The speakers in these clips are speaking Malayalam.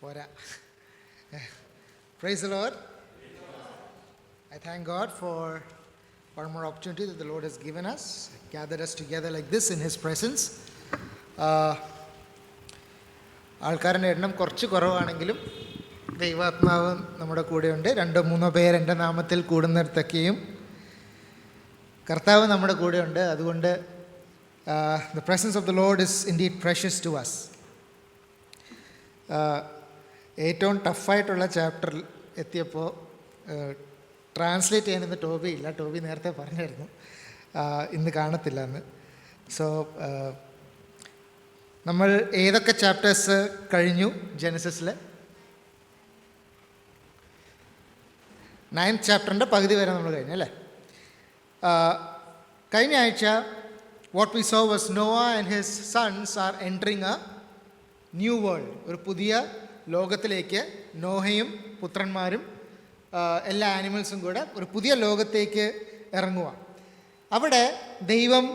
പോരാ. Praise the Lord. I thank God for one more opportunity that the Lord has given us, gathered us together like this in His presence. ആൾക്കാരുടെ എണ്ണം കുറച്ച് കുറവാണെങ്കിലും ദൈവാത്മാവ് നമ്മുടെ കൂടെയുണ്ട്. 2-3 പേർ എൻ്റെ നാമത്തിൽ കൂടുന്നിടത്തൊക്കെയും കർത്താവ് നമ്മുടെ കൂടെയുണ്ട്. അതുകൊണ്ട് the presence of the Lord is indeed precious to us. ഏറ്റവും ടഫായിട്ടുള്ള ചാപ്റ്ററിൽ എത്തിയപ്പോൾ ട്രാൻസ്ലേറ്റ് ചെയ്യാനിന്ന് ടോബി ഇല്ല. ടോബി നേരത്തെ പറഞ്ഞായിരുന്നു ഇന്ന് കാണത്തില്ല എന്ന്. സോ നമ്മൾ ഏതൊക്കെ ചാപ്റ്റേഴ്സ് കഴിഞ്ഞു? ജെനസിസിൽ 9th ചാപ്റ്ററിൻ്റെ പകുതി വരെ നമ്മൾ കഴിഞ്ഞു അല്ലേ? കഴിഞ്ഞ ആഴ്ച what we saw was Noah and his sons are entering a new world. ഒരു പുതിയ ലോകത്തിലേക്ക് നോഹയും പുത്രന്മാരും എല്ലാ ആനിമൽസും കൂടെ ഒരു പുതിയ ലോകത്തേക്ക് ഇറങ്ങുക. അവിടെ ദൈവം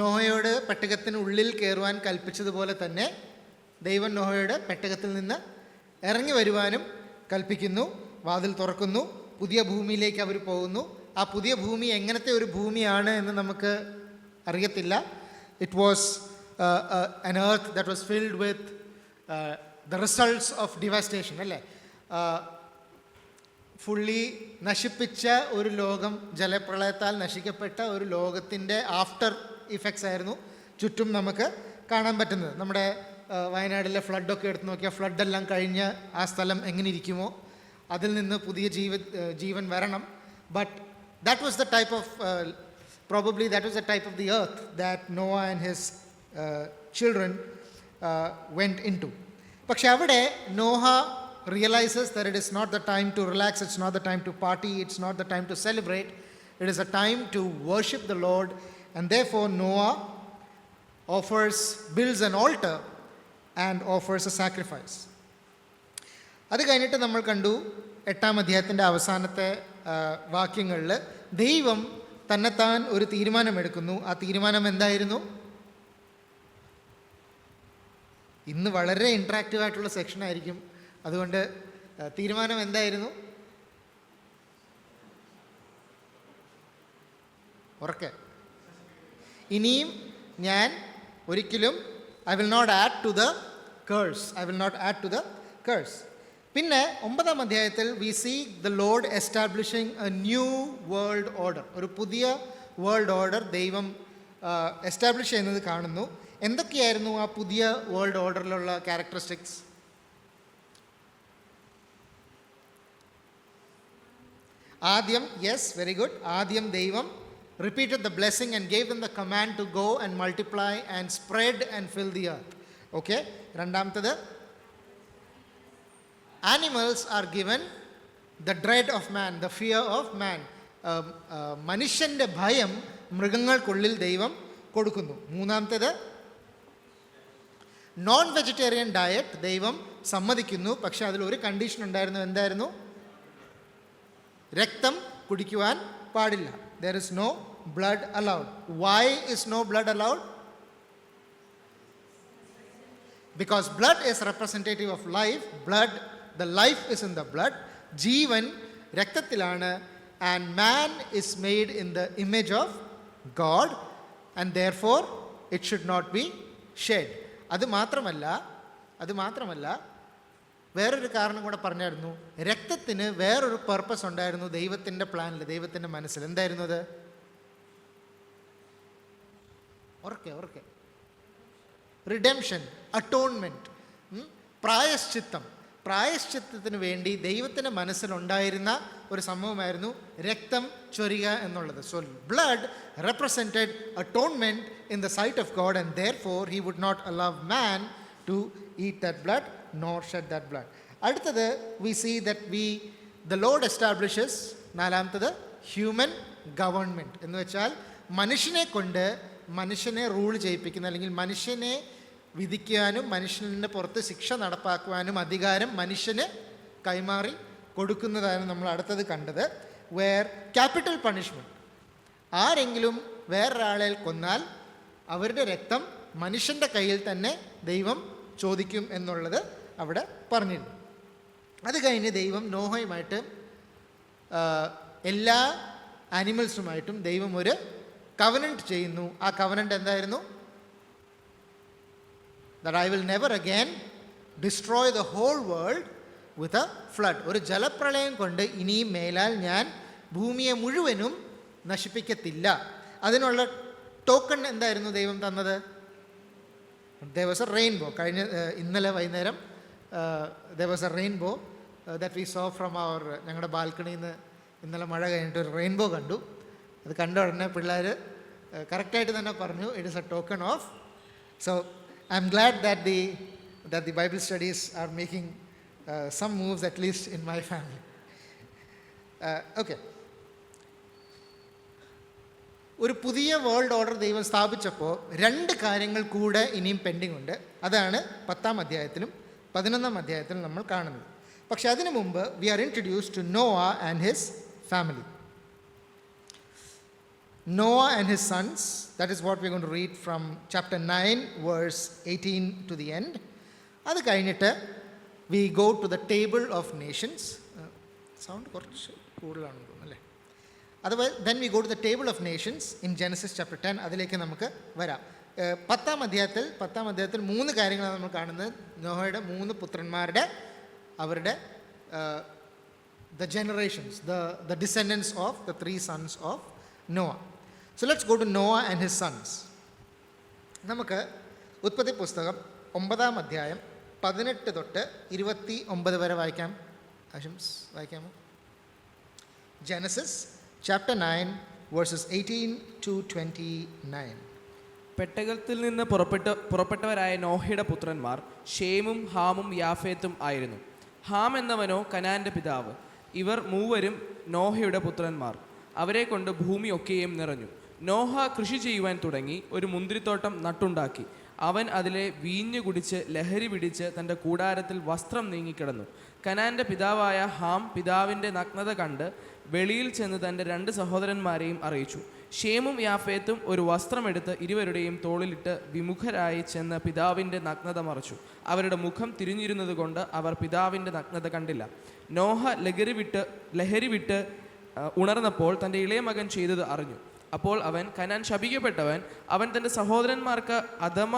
നോഹയോട് പെട്ടകത്തിനുള്ളിൽ കയറുവാൻ കൽപ്പിച്ചതുപോലെ തന്നെ ദൈവം നോഹയോട് പെട്ടകത്തിൽ നിന്ന് ഇറങ്ങി വരുവാനും കൽപ്പിക്കുന്നു. വാതിൽ തുറക്കുന്നു. പുതിയ ഭൂമിയിലേക്ക് അവർ പോകുന്നു. ആ പുതിയ ഭൂമി എങ്ങനത്തെ ഒരു ഭൂമിയാണ് എന്ന് നമുക്ക് അറിയത്തില്ല. It was an earth that was filled with the results of devastation, അല്ലേ? ഫുള്ളി നശിപ്പിച്ച ഒരു ലോകം, ജലപ്രളയത്താൽ നശിക്കപ്പെട്ട ഒരു ലോകത്തിൻ്റെ ആഫ്റ്റർ ഇഫക്ട്സ് ആയിരുന്നു ചുറ്റും നമുക്ക് കാണാൻ പറ്റുന്നത്. നമ്മുടെ വയനാട്ടിലെ ഫ്ലഡൊക്കെ എടുത്ത് നോക്കിയാൽ ഫ്ലഡെല്ലാം കഴിഞ്ഞ് ആ സ്ഥലം എങ്ങനെ ഇരിക്കുമോ അതിൽ നിന്ന് പുതിയ ജീവൻ വരണം. But that was the type of probably that was the type of the earth that Noah and his children went into. പക്ഷെ അവിടെ Noah realizes that it is not the time to relax, it's not the time to party, it's not the time to celebrate, it is a time to worship the Lord. And therefore Noah builds an altar and offers a sacrifice. അത് കഴിഞ്ഞിട്ട് നമ്മൾ കണ്ടു 8ാം അധ്യായത്തിൻ്റെ അവസാനത്തെ വാക്യങ്ങളിൽ ദൈവം തന്നെത്താൻ ഒരു തീരുമാനമെടുക്കുന്നു. ആ തീരുമാനം എന്തായിരുന്നു? ഇന്ന് വളരെ ഇൻട്രാക്റ്റീവ് ആയിട്ടുള്ള സെക്ഷനായിരിക്കും. അതുകൊണ്ട് തീരുമാനം എന്തായിരുന്നു? ഉറക്കെ. ഇനിയും ഞാൻ ഒരിക്കലും I will not add to the curse. പിന്നെ 9ാം അധ്യായത്തിൽ we see the Lord establishing a new world order. ഒരു പുതിയ വേൾഡ് ഓർഡർ ദൈവം എസ്റ്റാബ്ലിഷ് ചെയ്യുന്നത് കാണുന്നു. എന്തൊക്കെയായിരുന്നു ആ പുതിയ വേൾഡ് ഓർഡറിലുള്ള ക്യാരക്ടറിസ്റ്റിക്സ്? ആദ്യം, യെസ്, വെരി ഗുഡ്. ആദ്യം ദൈവം repeated the blessing and gave them the command to go and multiply and spread and fill the earth. Okay? രണ്ടാമത്തേത്, animals are given the dread of man, the fear of man. മനുഷ്യൻ്റെ ഭയം മൃഗങ്ങൾക്കുള്ളിൽ ദൈവം കൊടുക്കുന്നു. മൂന്നാമത്തേത്, നോൺ വെജിറ്റേറിയൻ ഡയറ്റ് ദൈവം സമ്മതിക്കുന്നു. പക്ഷെ അതിലൊരു കണ്ടീഷൻ ഉണ്ടായിരുന്നു. എന്തായിരുന്നു? രക്തം കുടിക്കുവാൻ പാടില്ല. there is no blood allowed. Why is no blood allowed? Because blood is representative of life. The life is in the blood. Jeevan രക്തത്തിലാണ്. And man is made in the image of God and therefore it should not be shed. അത് മാത്രമല്ല വേറൊരു കാരണം കൂടെ പറഞ്ഞായിരുന്നു. രക്തത്തിന് വേറൊരു പർപ്പസ് ഉണ്ടായിരുന്നു ദൈവത്തിൻ്റെ പ്ലാനിൽ, ദൈവത്തിൻ്റെ മനസ്സിൽ. എന്തായിരുന്നു അത്? ഓർക്കെ റിഡംഷൻ, അറ്റോൺമെൻറ്റ്, പ്രായശ്ചിത്തത്തിന് വേണ്ടി ദൈവത്തിൻ്റെ മനസ്സിലുണ്ടായിരുന്ന ഒരു സംഭവമായിരുന്നു രക്തം ചൊരിക എന്നുള്ളത്. So blood represented atonement in the sight of God and therefore he would not allow man to eat that blood nor shed that blood. അടുത്തത് we see that the Lord establishes, നാലാമത്തത്, ഹ്യൂമൻ ഗവൺമെൻറ് എന്ന് വെച്ചാൽ മനുഷ്യനെ കൊണ്ട് മനുഷ്യനെ റൂൾ ചെയ്യിപ്പിക്കുന്ന, അല്ലെങ്കിൽ മനുഷ്യനെ വിധിക്കാനും മനുഷ്യൻ്റെ പുറത്ത് ശിക്ഷ നടപ്പാക്കുവാനും അധികാരം മനുഷ്യന് കൈമാറി കൊടുക്കുന്നതാണ് നമ്മൾ അടുത്തത് കണ്ടത്. വേർ ക്യാപിറ്റൽ പണിഷ്മെൻറ്റ്, ആരെങ്കിലും വേറൊരാളെ കൊന്നാൽ അവരുടെ രക്തം മനുഷ്യൻ്റെ കയ്യിൽ തന്നെ ദൈവം ചോദിക്കും എന്നുള്ളത് അവിടെ പറഞ്ഞിരുന്നു. അത് കഴിഞ്ഞ് ദൈവം നോഹയുമായിട്ട് എല്ലാ ആനിമൽസുമായിട്ടും ദൈവം ഒരു കവനൻറ്റ് ചെയ്യുന്നു. ആ കവനൻറ്റ് എന്തായിരുന്നു? that I will never again destroy the whole world with a flood. ഒരു ജലപ്രളയം കൊണ്ട് ഇനിയും മേലാൽ ഞാൻ ഭൂമിയെ മുഴുവനും നശിപ്പിക്കത്തില്ല. അതിനുള്ള ടോക്കൺ എന്തായിരുന്നു ദൈവം തന്നത്? there was a rainbow. ഇന്നലെ വൈകുന്നേരം there was a rainbow that we saw from our ഞങ്ങളുടെ ബാൽക്കണിയിൽ നിന്ന് ഇന്നലെ മഴ കഴിഞ്ഞിട്ട് ഒരു റെയിൻബോ കണ്ടു. അത് കണ്ട ഉടനെ പിള്ളേർ കറക്റ്റായിട്ട് തന്നെ പറഞ്ഞു it is A token of. So I M GLAAD that the Bible studies are making some moves at least in my family. Okay. ഒരു പുതിയ വേൾഡ് ഓർഡർ ദൈവം സ്ഥാപിച്ചപ്പോൾ 2 കാര്യങ്ങൾ കൂടെ ഇനിയും പെൻഡിങ് ഉണ്ട്. അതാണ് 10-ാം അധ്യായത്തിലും 11-ാം അധ്യായത്തിലും നമ്മൾ കാണുന്നത്. പക്ഷെ അതിനു മുമ്പ് we are introduced to Noah and his family. Noah and his sons, that is what we are going to read from chapter 9 verse 18 to the end. അത് കഴിഞ്ഞിട്ട് we go to the table of nations. Sound കുറച്ച് കൂടുതലാണെന്ന് തോന്നുന്നു അല്ലേ? അതുപോലെ then we go to the table of nations in Genesis chapter 10. അതിലേക്ക് നമുക്ക് വരാം. 10-ാം അധ്യായത്തിൽ 3 കാര്യങ്ങളാണ് നമ്മൾ കാണുന്നത്. നോഹയുടെ 3 പുത്രന്മാരുടെ അവരുടെ the generations, the descendants of the 3 sons of Noah. So let's go to Noah and his sons. നമുക്ക് ഉൽപ്പത്തി പുസ്തകം 9-ാം അധ്യായം 18 തൊട്ട് 29 വരെ വായിക്കാം. ആശംസ് വായിക്കാമോ? Genesis chapter 9 verses 18 to 29. പെട്ടകത്തിൽ നിന്ന് പുറപ്പെട്ടവരായ നോഹയുടെ പുത്രന്മാർ ഷേമും ഹാമും യാഫേത്തും ആയിരുന്നു. ഹാം എന്നവനോ കനാന്റെ പിതാവ്. ഇവർ മൂവരും നോഹയുടെ പുത്രന്മാർ. അവരെ കൊണ്ട് ഭൂമി ഒക്കെയും നിറഞ്ഞു. നോഹ കൃഷി ചെയ്യുവാൻ തുടങ്ങി ഒരു മുന്തിരിത്തോട്ടം നട്ടുണ്ടാക്കി. അവൻ അതിലെ വീഞ്ഞു കുടിച്ച് ലഹരി പിടിച്ച് തൻ്റെ കൂടാരത്തിൽ വസ്ത്രം നീങ്ങിക്കിടന്നു. കനാന്റെ പിതാവായ ഹാം പിതാവിൻ്റെ നഗ്നത കണ്ട് വെളിയിൽ ചെന്ന് തൻ്റെ 2 സഹോദരന്മാരെയും അറിയിച്ചു. ഷേമും യാഫേത്തും ഒരു വസ്ത്രമെടുത്ത് ഇരുവരുടെയും തോളിലിട്ട് വിമുഖരായി ചെന്ന് പിതാവിൻ്റെ നഗ്നത മറച്ചു. അവരുടെ മുഖം തിരിഞ്ഞിരുന്നത് കൊണ്ട് അവർ പിതാവിൻ്റെ നഗ്നത കണ്ടില്ല. നോഹ ലഹരി വിട്ട് ഉണർന്നപ്പോൾ തൻ്റെ ഇളയ മകൻ ചെയ്തത് അറിഞ്ഞു. അപ്പോൾ അവൻ, കനാൻ ശപിക്കപ്പെട്ടവൻ, അവൻ തൻ്റെ സഹോദരന്മാർക്ക് അധമ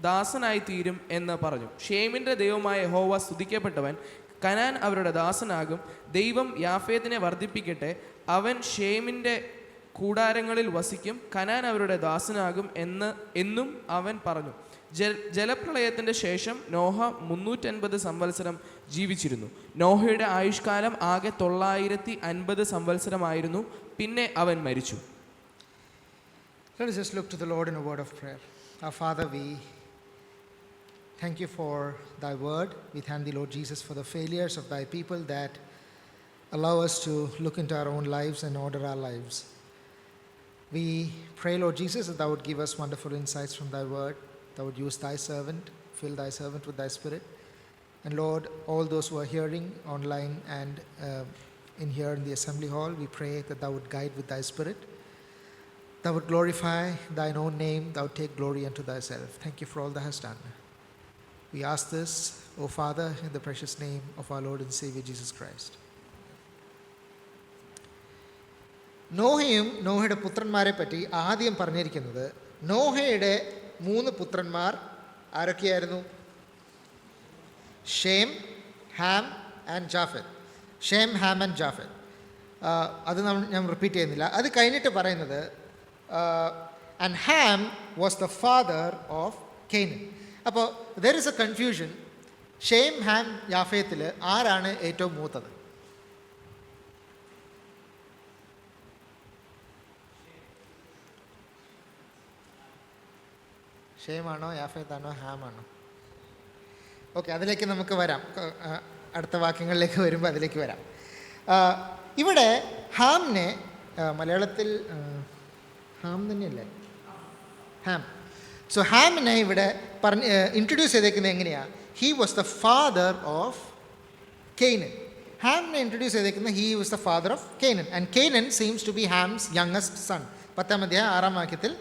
ദാസനായി തീരും എന്ന് പറഞ്ഞു. ഷേമിൻ്റെ ദൈവമായ യഹോവ സ്തുതിക്കപ്പെട്ടവൻ, കനാൻ അവരുടെ ദാസനാകും. ദൈവം യാഫേത്തിനെ വർദ്ധിപ്പിക്കട്ടെ, അവൻ ഷേമിൻ്റെ കൂടാരങ്ങളിൽ വസിക്കും. കനാൻ അവരുടെ ദാസനാകും എന്നും അവൻ പറഞ്ഞു. ജലപ്രളയത്തിൻ്റെ ശേഷം നോഹ 350 സംവത്സരം ജീവിച്ചിരുന്നു. നോഹയുടെ ആയുഷ്കാലം ആകെ 950 സംവത്സരമായിരുന്നു. പിന്നെ അവൻ മരിച്ചു. Let us just look to the Lord in a word of prayer. Our Father, we thank you for thy word. We thank thee, Lord Jesus, for the failures of thy people that allow us to look into our own lives and order our lives. We pray, Lord Jesus, that thou would give us wonderful insights from thy word. Thou would use thy servant, fill thy servant with thy spirit. And Lord, all those who are hearing online and in here in the assembly hall, we pray that thou would guide with thy spirit. Thou would glorify thine own name. Thou would take glory unto thyself. Thank you for all thou hast done. We ask this, O Father, in the precious name of our Lord and Savior Jesus Christ. നോഹയും നോഹയുടെ പുത്രന്മാരെ പറ്റി ആദ്യം പറഞ്ഞിരിക്കുന്നത്, നോഹയുടെ 3 പുത്രന്മാർ ആരൊക്കെയായിരുന്നു? Shem, Ham and Japheth. Shem, Ham and Japheth. അത് ഞാൻ റിപ്പീറ്റ് ചെയ്യുന്നില്ല. അത് കഴിഞ്ഞിട്ട് പറയുന്നത് and Ham was the father of Canaan. അപ്പോൾ there is a confusion. Shem, Ham, യാഫേത്തിൽ ആരാണ് ഏറ്റവും മൂത്തത്? ഷേമാണോ, യാഫേത്താണോ, ഹാമാണോ? ഓക്കെ, അതിലേക്ക് നമുക്ക് വരാം. അടുത്ത വാക്യങ്ങളിലേക്ക് വരുമ്പോൾ അതിലേക്ക് വരാം. ഇവിടെ ഹാമിനെ മലയാളത്തിൽ ഹാം തന്നെയല്ലേ? ഹാം. സോ ഹാമിനെ ഇവിടെ ഇൻട്രൊഡ്യൂസ് ചെയ്തേക്കുന്നത് എങ്ങനെയാണ്? He was the father of Canaan. ഹാമിനെ ഇൻട്രൊഡ്യൂസ് ചെയ്തേക്കുന്നത് he was the father of Canaan. And Canaan seems to be Ham's youngest son. 10-ാം അധ്യായം 6-ാം വാക്യത്തിൽ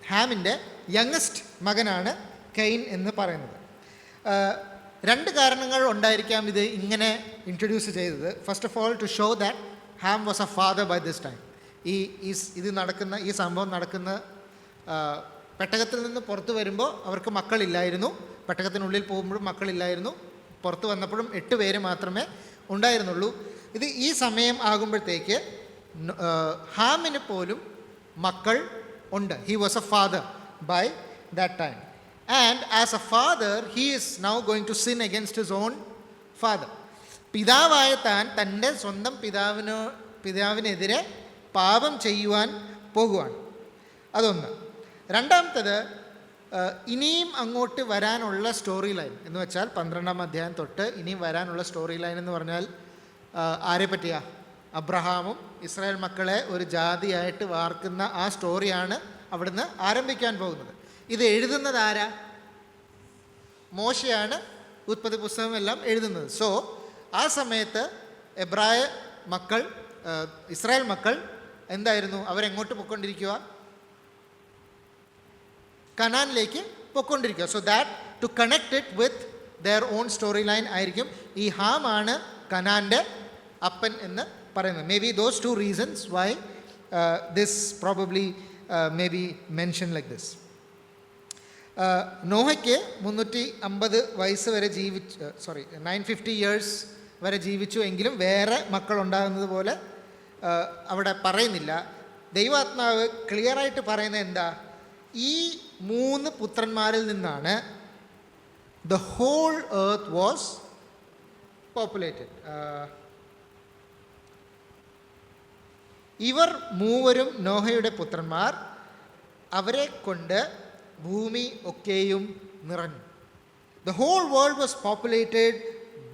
ഹാമിൻ്റെ യങ്ങസ്റ്റ് മകനാണ് കെയ്ൻ എന്ന് പറയുന്നത്. രണ്ട് കാരണങ്ങൾ ഉണ്ടായിരിക്കാം ഇത് ഇങ്ങനെ ഇൻട്രൊഡ്യൂസ് ചെയ്തത്. First of all to show that Ham was a father by this time. ഈ സംഭവം നടക്കുന്ന പെട്ടകത്തിൽ നിന്ന് പുറത്ത് വരുമ്പോൾ അവർക്ക് മക്കളില്ലായിരുന്നു. പെട്ടകത്തിനുള്ളിൽ പോകുമ്പോഴും മക്കളില്ലായിരുന്നു. പുറത്ത് വന്നപ്പോഴും 8 പേര് മാത്രമേ ഉണ്ടായിരുന്നുള്ളൂ. ഈ സമയം ആകുമ്പോഴത്തേക്ക് ഹാമിന് പോലും മക്കൾ ഉണ്ട്. He was a father by that time. And as a father he is now going to sin against his own father. പിതാവായ താൻ തൻ്റെ സ്വന്തം പിതാവിനെതിരെ പാപം ചെയ്യുവാൻ പോകുവാണ്. അതൊന്ന്. രണ്ടാമത്തത്, ഇനിയും അങ്ങോട്ട് വരാനുള്ള സ്റ്റോറി ലൈൻ എന്ന് വെച്ചാൽ 12-ാം അധ്യായം തൊട്ട് ഇനിയും വരാനുള്ള സ്റ്റോറി ലൈൻ എന്ന് പറഞ്ഞാൽ ആരെ പറ്റിയാ? അബ്രഹാമും ഇസ്രായേൽ മക്കളെ ഒരു ജാതിയായിട്ട് വാർക്കുന്ന ആ സ്റ്റോറിയാണ് അവിടുന്ന് ആരംഭിക്കാൻ പോകുന്നത്. ഇത് എഴുതുന്നത് ആരാ? മോശയാണ് ഉൽപ്പത്തി പുസ്തകം എല്ലാം എഴുതുന്നത്. സോ ആ സമയത്ത് ഇസ്രായേൽ മക്കൾ എന്തായിരുന്നു? അവരെങ്ങോട്ട് പൊയ്ക്കൊണ്ടിരിക്കുക? കനാനിലേക്ക് പൊയ്ക്കൊണ്ടിരിക്കുക. So that to connect it with their own story line ആയിരിക്കും ഈ ഹാമാണ് കനാൻ്റെ അപ്പൻ എന്ന് പറയുന്നത്. May be those 2 reasons why this probably may be mention like this. നോഹയ്ക്ക് 350 വയസ്സ് വരെ 950 ഇയേഴ്സ് വരെ ജീവിച്ചു. എങ്കിലും വേറെ മക്കളുണ്ടാകുന്നത് പോലെ അവിടെ പറയുന്നില്ല. ദൈവാത്മാവ് ക്ലിയറായിട്ട് പറയുന്നത് എന്താ? ഈ 3 പുത്രന്മാരിൽ നിന്നാണ് the whole earth was populated. ഇവർ 3 നോഹയുടെ പുത്രന്മാർ. അവരെ കൊണ്ട് ഭൂമി ഒക്കെയും നിറഞ്ഞു. The whole world was populated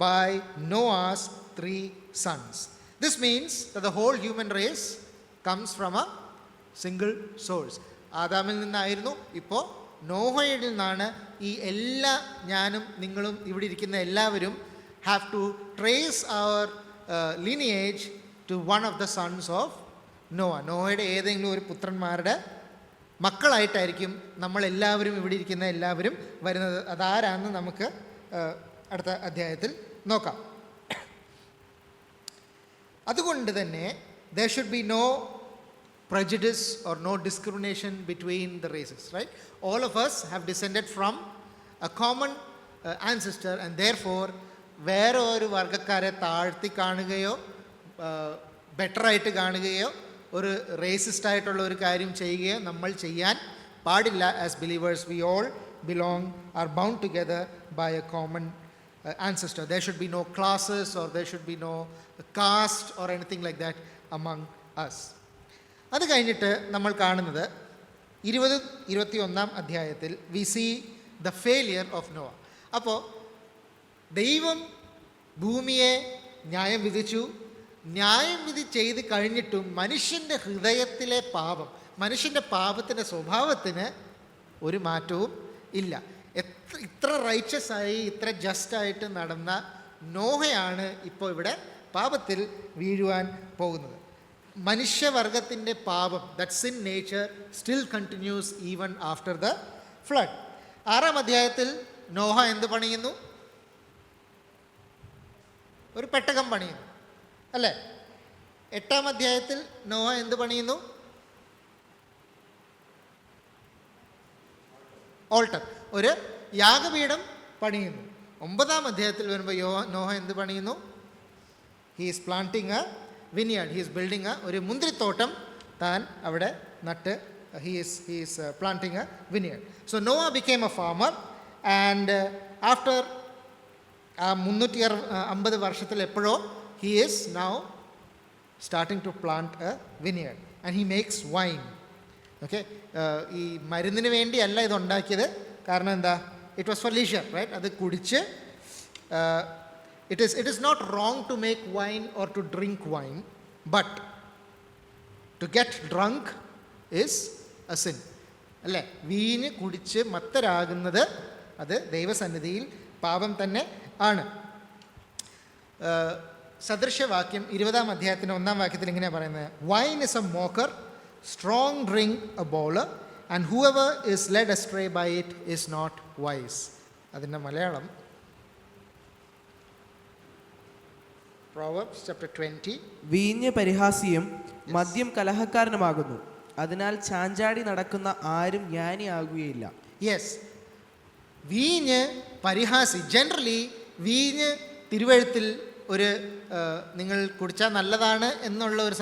by Noah's 3 sons. This means that the whole human race comes from a single source. ആദാമിൽ നിന്നായിരുന്നു. ഇപ്പോൾ നോഹയിൽ നിന്നാണ് ഈ ഞാനും നിങ്ങളും ഇവിടെ ഇരിക്കുന്ന എല്ലാവരും have to trace our lineage to one of the sons of Noah. നോഹയുടെ ഏതെങ്കിലും ഒരു പുത്രന്മാരുടെ മക്കളായിട്ടായിരിക്കും നമ്മളെല്ലാവരും ഇവിടെ ഇരിക്കുന്ന എല്ലാവരും വരുന്നത്. അതാരാന്ന് നമുക്ക് അടുത്ത അധ്യായത്തിൽ നോക്കാം. അതുകൊണ്ട് തന്നെ there should be no prejudice or no discrimination between the races, right? All of us have descended from a common ancestor, and therefore വേറെ ഒരു വർഗ്ഗക്കാരെ താഴ്ത്തി കാണുകയോ ബെറ്ററായിട്ട് കാണുകയോ ഒരു റേസിസ്റ്റ് ആയിട്ടുള്ള ഒരു കാര്യം ചെയ്യുകയോ നമ്മൾ ചെയ്യാൻ പാടില്ല. As believers we all belong are bound together by a common ancestor. There should be no classes or there should be no caste or anything like that among us. അത് കഴിഞ്ഞിട്ട് നമ്മൾ കാണുന്നത് 20-21 അധ്യായത്തിൽ we see the failure of Noah. അപ്പോൾ ദൈവം ഭൂമിയെ ന്യായം വിധിച്ചു. ന്യായം വിധി ചെയ്ത് കഴിഞ്ഞിട്ടും മനുഷ്യൻ്റെ ഹൃദയത്തിലെ പാപം, മനുഷ്യൻ്റെ പാപത്തിൻ്റെ സ്വഭാവത്തിന് ഒരു മാറ്റവും ഇല്ല. ഇത്ര റൈച്ചസായി ഇത്ര ജസ്റ്റായിട്ട് നടന്ന നോഹയാണ് ഇപ്പോൾ ഇവിടെ പാപത്തിൽ വീഴുവാൻ പോകുന്നത്. മനുഷ്യവർഗത്തിൻ്റെ പാപം, that sin nature still continues even after the flood. 6-ാം അധ്യായത്തിൽ നോഹ എന്ത് പണിയുന്നു? ഒരു പെട്ടകം പണിയുന്നു, അല്ലേ? 8-ാം അധ്യായത്തിൽ നോഹ എന്ത് പണിയുന്നു? ഓൾട്ടർ, ഒരു യാഗപീഠം പണിയുന്നു. 9-ാം അധ്യായത്തിൽ വരുമ്പോൾ നോഹ എന്ത് പണിയുന്നു? He is planting a vineyard. He is building ഒരു മുന്തിരിത്തോട്ടം താൻ അവിടെ നട്ട്. He is planting a vineyard. So Noah became a farmer and after 350 വർഷത്തിൽ എപ്പോഴോ he is now starting to plant a vineyard and he makes wine. Okay, ഈ മരുന്നിന് വേണ്ടിയല്ല ഇതുണ്ടാക്കിയത്. കാരണം എന്താ? It was for leisure, right? അത് കുടിച്ച് it is not wrong to make wine or to drink wine, but to get drunk is a sin. അല്ലേ? വീഞ്ഞ് കുടിച്ച് മത്തരാകുന്നത് അത് ദൈവസന്നിധിയിൽ പാപം തന്നെ ആണ്. സദൃശവാക്യം 20-ാം അധ്യായത്തിൻ്റെ 1-ാം വാക്യത്തിൽ ഇങ്ങനെയാണ് പറയുന്നത്: wine is a mocker, strong drink a bowler, and whoever is led astray by it is not wise. അതിൻ്റെ മലയാളം Proverbs chapter 20. വീഞ്ഞ് പരിഹാസിയും മദ്യം കലഹക്കാരനുമാകുന്നു, അതിനാൽ ചാഞ്ചാടി നടക്കുന്ന ആരും ജ്ഞാനിയാകുകയില്ല. യെസ്, വീഞ്ഞ് പരിഹാസി. ജനറലി വീഞ്ഞ് തിരുവഴുത്തിൽ ഒരു നിങ്ങൾ കുടിച്ചാൽ നല്ലതാണ് എന്നുള്ള ഒരു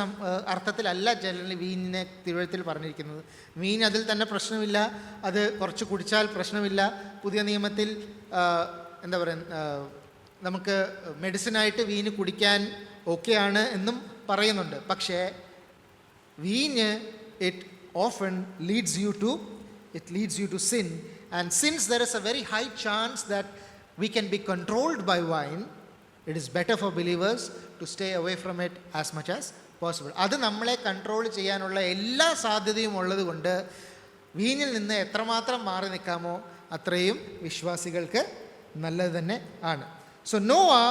അർത്ഥത്തിലല്ല ജനറലി വീഞ്ഞിനെ തിരുവഴുത്തിൽ പറഞ്ഞിരിക്കുന്നത്. വീഞ്ഞ് അതിൽ തന്നെ പ്രശ്നമില്ല, അത് കുറച്ച് കുടിച്ചാൽ പ്രശ്നമില്ല. പുതിയ നിയമത്തിൽ എന്താ പറയുക, നമുക്ക് മെഡിസിനായിട്ട് വീഞ്ഞ് കുടിക്കാൻ ഓക്കെയാണ് എന്നും പറയുന്നുണ്ട്. പക്ഷേ വീഞ്ഞ് it often leads you to sin. And since there is a very high chance that we can be controlled by wine, it is better for believers to stay away from it as much as possible. അത് നമ്മളെ കൺട്രോൾ ചെയ്യാനുള്ള എല്ലാ സാധ്യതയും ഉള്ളത് കൊണ്ട് വീഞ്ഞിൽ നിന്ന് എത്രമാത്രം മാറി നിൽക്കാമോ അത്രയും വിശ്വാസികൾക്ക് നല്ലത് തന്നെ ആണ്. So Noah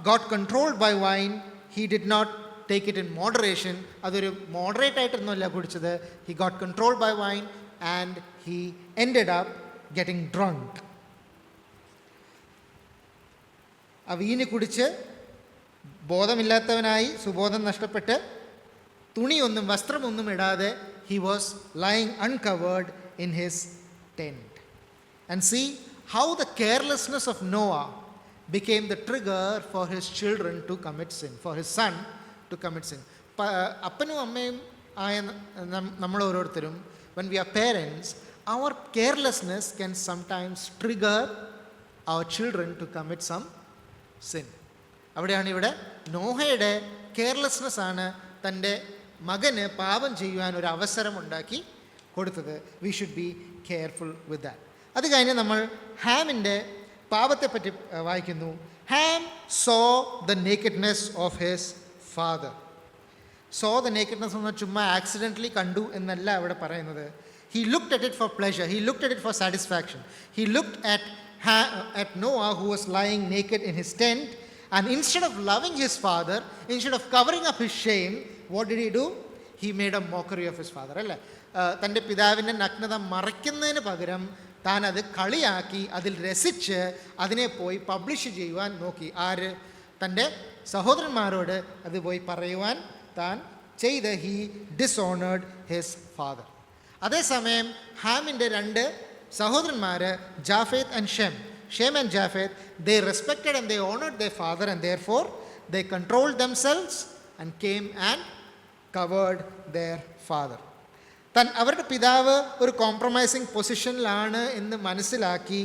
got controlled by wine. He did not take it in moderation. അതൊരു മോഡറേറ്റ് ആയിട്ടൊന്നുമല്ല കുടിച്ചത്. He got controlled by wine and he ended up getting drunk. ആ വീഞ്ഞ് കുടിച്ച് ബോധമില്ലാത്തവനായി, സുബോധം നഷ്ടപ്പെട്ട്, തുണിയൊന്നും വസ്ത്രമൊന്നും ഇടാതെ he was lying uncovered in his tent. And see how the carelessness of Noah became the trigger for his children to commit sin, for his son to commit sin. അപ്പനും അമ്മയും ആയ നമ്മൾ ഓരോരുത്തരും, when we are parents, our carelessness can sometimes trigger our children to commit some sin. അവിടെയാണ് ഇവിടെ നോഹയുടെ കെയർലെസ്നെസ് ആണ് തൻ്റെ മകന് പാപം ചെയ്യുവാൻ ഒരു അവസരം ഉണ്ടാക്കി കൊടുത്തത്. We should be careful with that. അത് കഴിഞ്ഞ് നമ്മൾ ഹാമിൻ്റെ പാപത്തെപ്പറ്റി വായിക്കുന്നു. Ham saw the nakedness of his father. So the nakedness എന്ന് ചുമ്മാ ആക്സിഡൻ്റലി കണ്ടു എന്നല്ല അവിടെ പറയുന്നത്. He looked at it for pleasure, he looked at it for satisfaction. He looked at Noah who was lying naked in his tent, and instead of loving his father, instead of covering up his shame, what did he do? He made a mockery of his father. അല്ലേ, തൻ്റെ പിതാവിൻ്റെ നഗ്നത മറയ്ക്കുന്നതിന് പകരം താൻ അത് കളിയാക്കി, അതിൽ രസിച്ച് അതിനെ പോയി പബ്ലിഷ് ചെയ്യുവാൻ നോക്കി. ആര്? തൻ്റെ സഹോദരന്മാരോട് അത് പോയി പറയുവാൻ താൻ ചെയ്ത് ഹി ഡിസോണേർഡ് ഹിസ് ഫാദർ. അതേസമയം ഹാമിൻ്റെ രണ്ട് സഹോദരന്മാർ, Japheth and Shem and Japheth, they respected and they honored their father, and therefore they controlled themselves and came and covered their father. അവരുടെ പിതാവ് ഒരു കോംപ്രമൈസിങ് പൊസിഷനിലാണ് എന്ന് മനസ്സിലാക്കി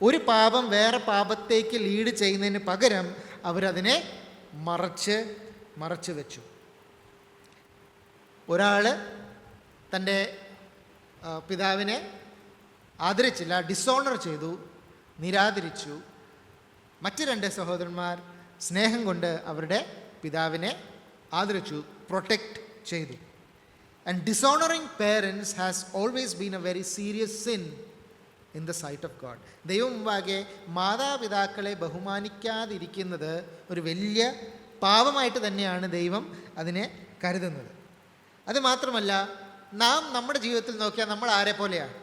ഒരു പാപം വേറെ പാപത്തേക്ക് ലീഡ് ചെയ്യുന്നതിന് പകരം അവരതിനെ മറച്ച് വെച്ചു. ഒരാൾ തൻ്റെ പിതാവിനെ ആദരിച്ചില്ല, ഡിസോണർ ചെയ്തു, നിരാദരിച്ചു. മറ്റ് രണ്ട് സഹോദരന്മാർ സ്നേഹം കൊണ്ട് അവരുടെ പിതാവിനെ ആദരിച്ചു, പ്രൊട്ടക്റ്റ് ചെയ്തു. And dishonoring parents has always been a very serious sin in the sight of God. ദൈവം മുമ്പാകെ മാതാപിതാക്കളെ ബഹുമാനിക്കാതിരിക്കുന്നത് ഒരു വലിയ പാപമായിട്ട് തന്നെയാണ് ദൈവം അതിനെ കരുതുന്നത്. അത് മാത്രമല്ല, നാം നമ്മുടെ ജീവിതത്തിൽ നോക്കിയാൽ നമ്മൾ ആരെ പോലെയാണ്?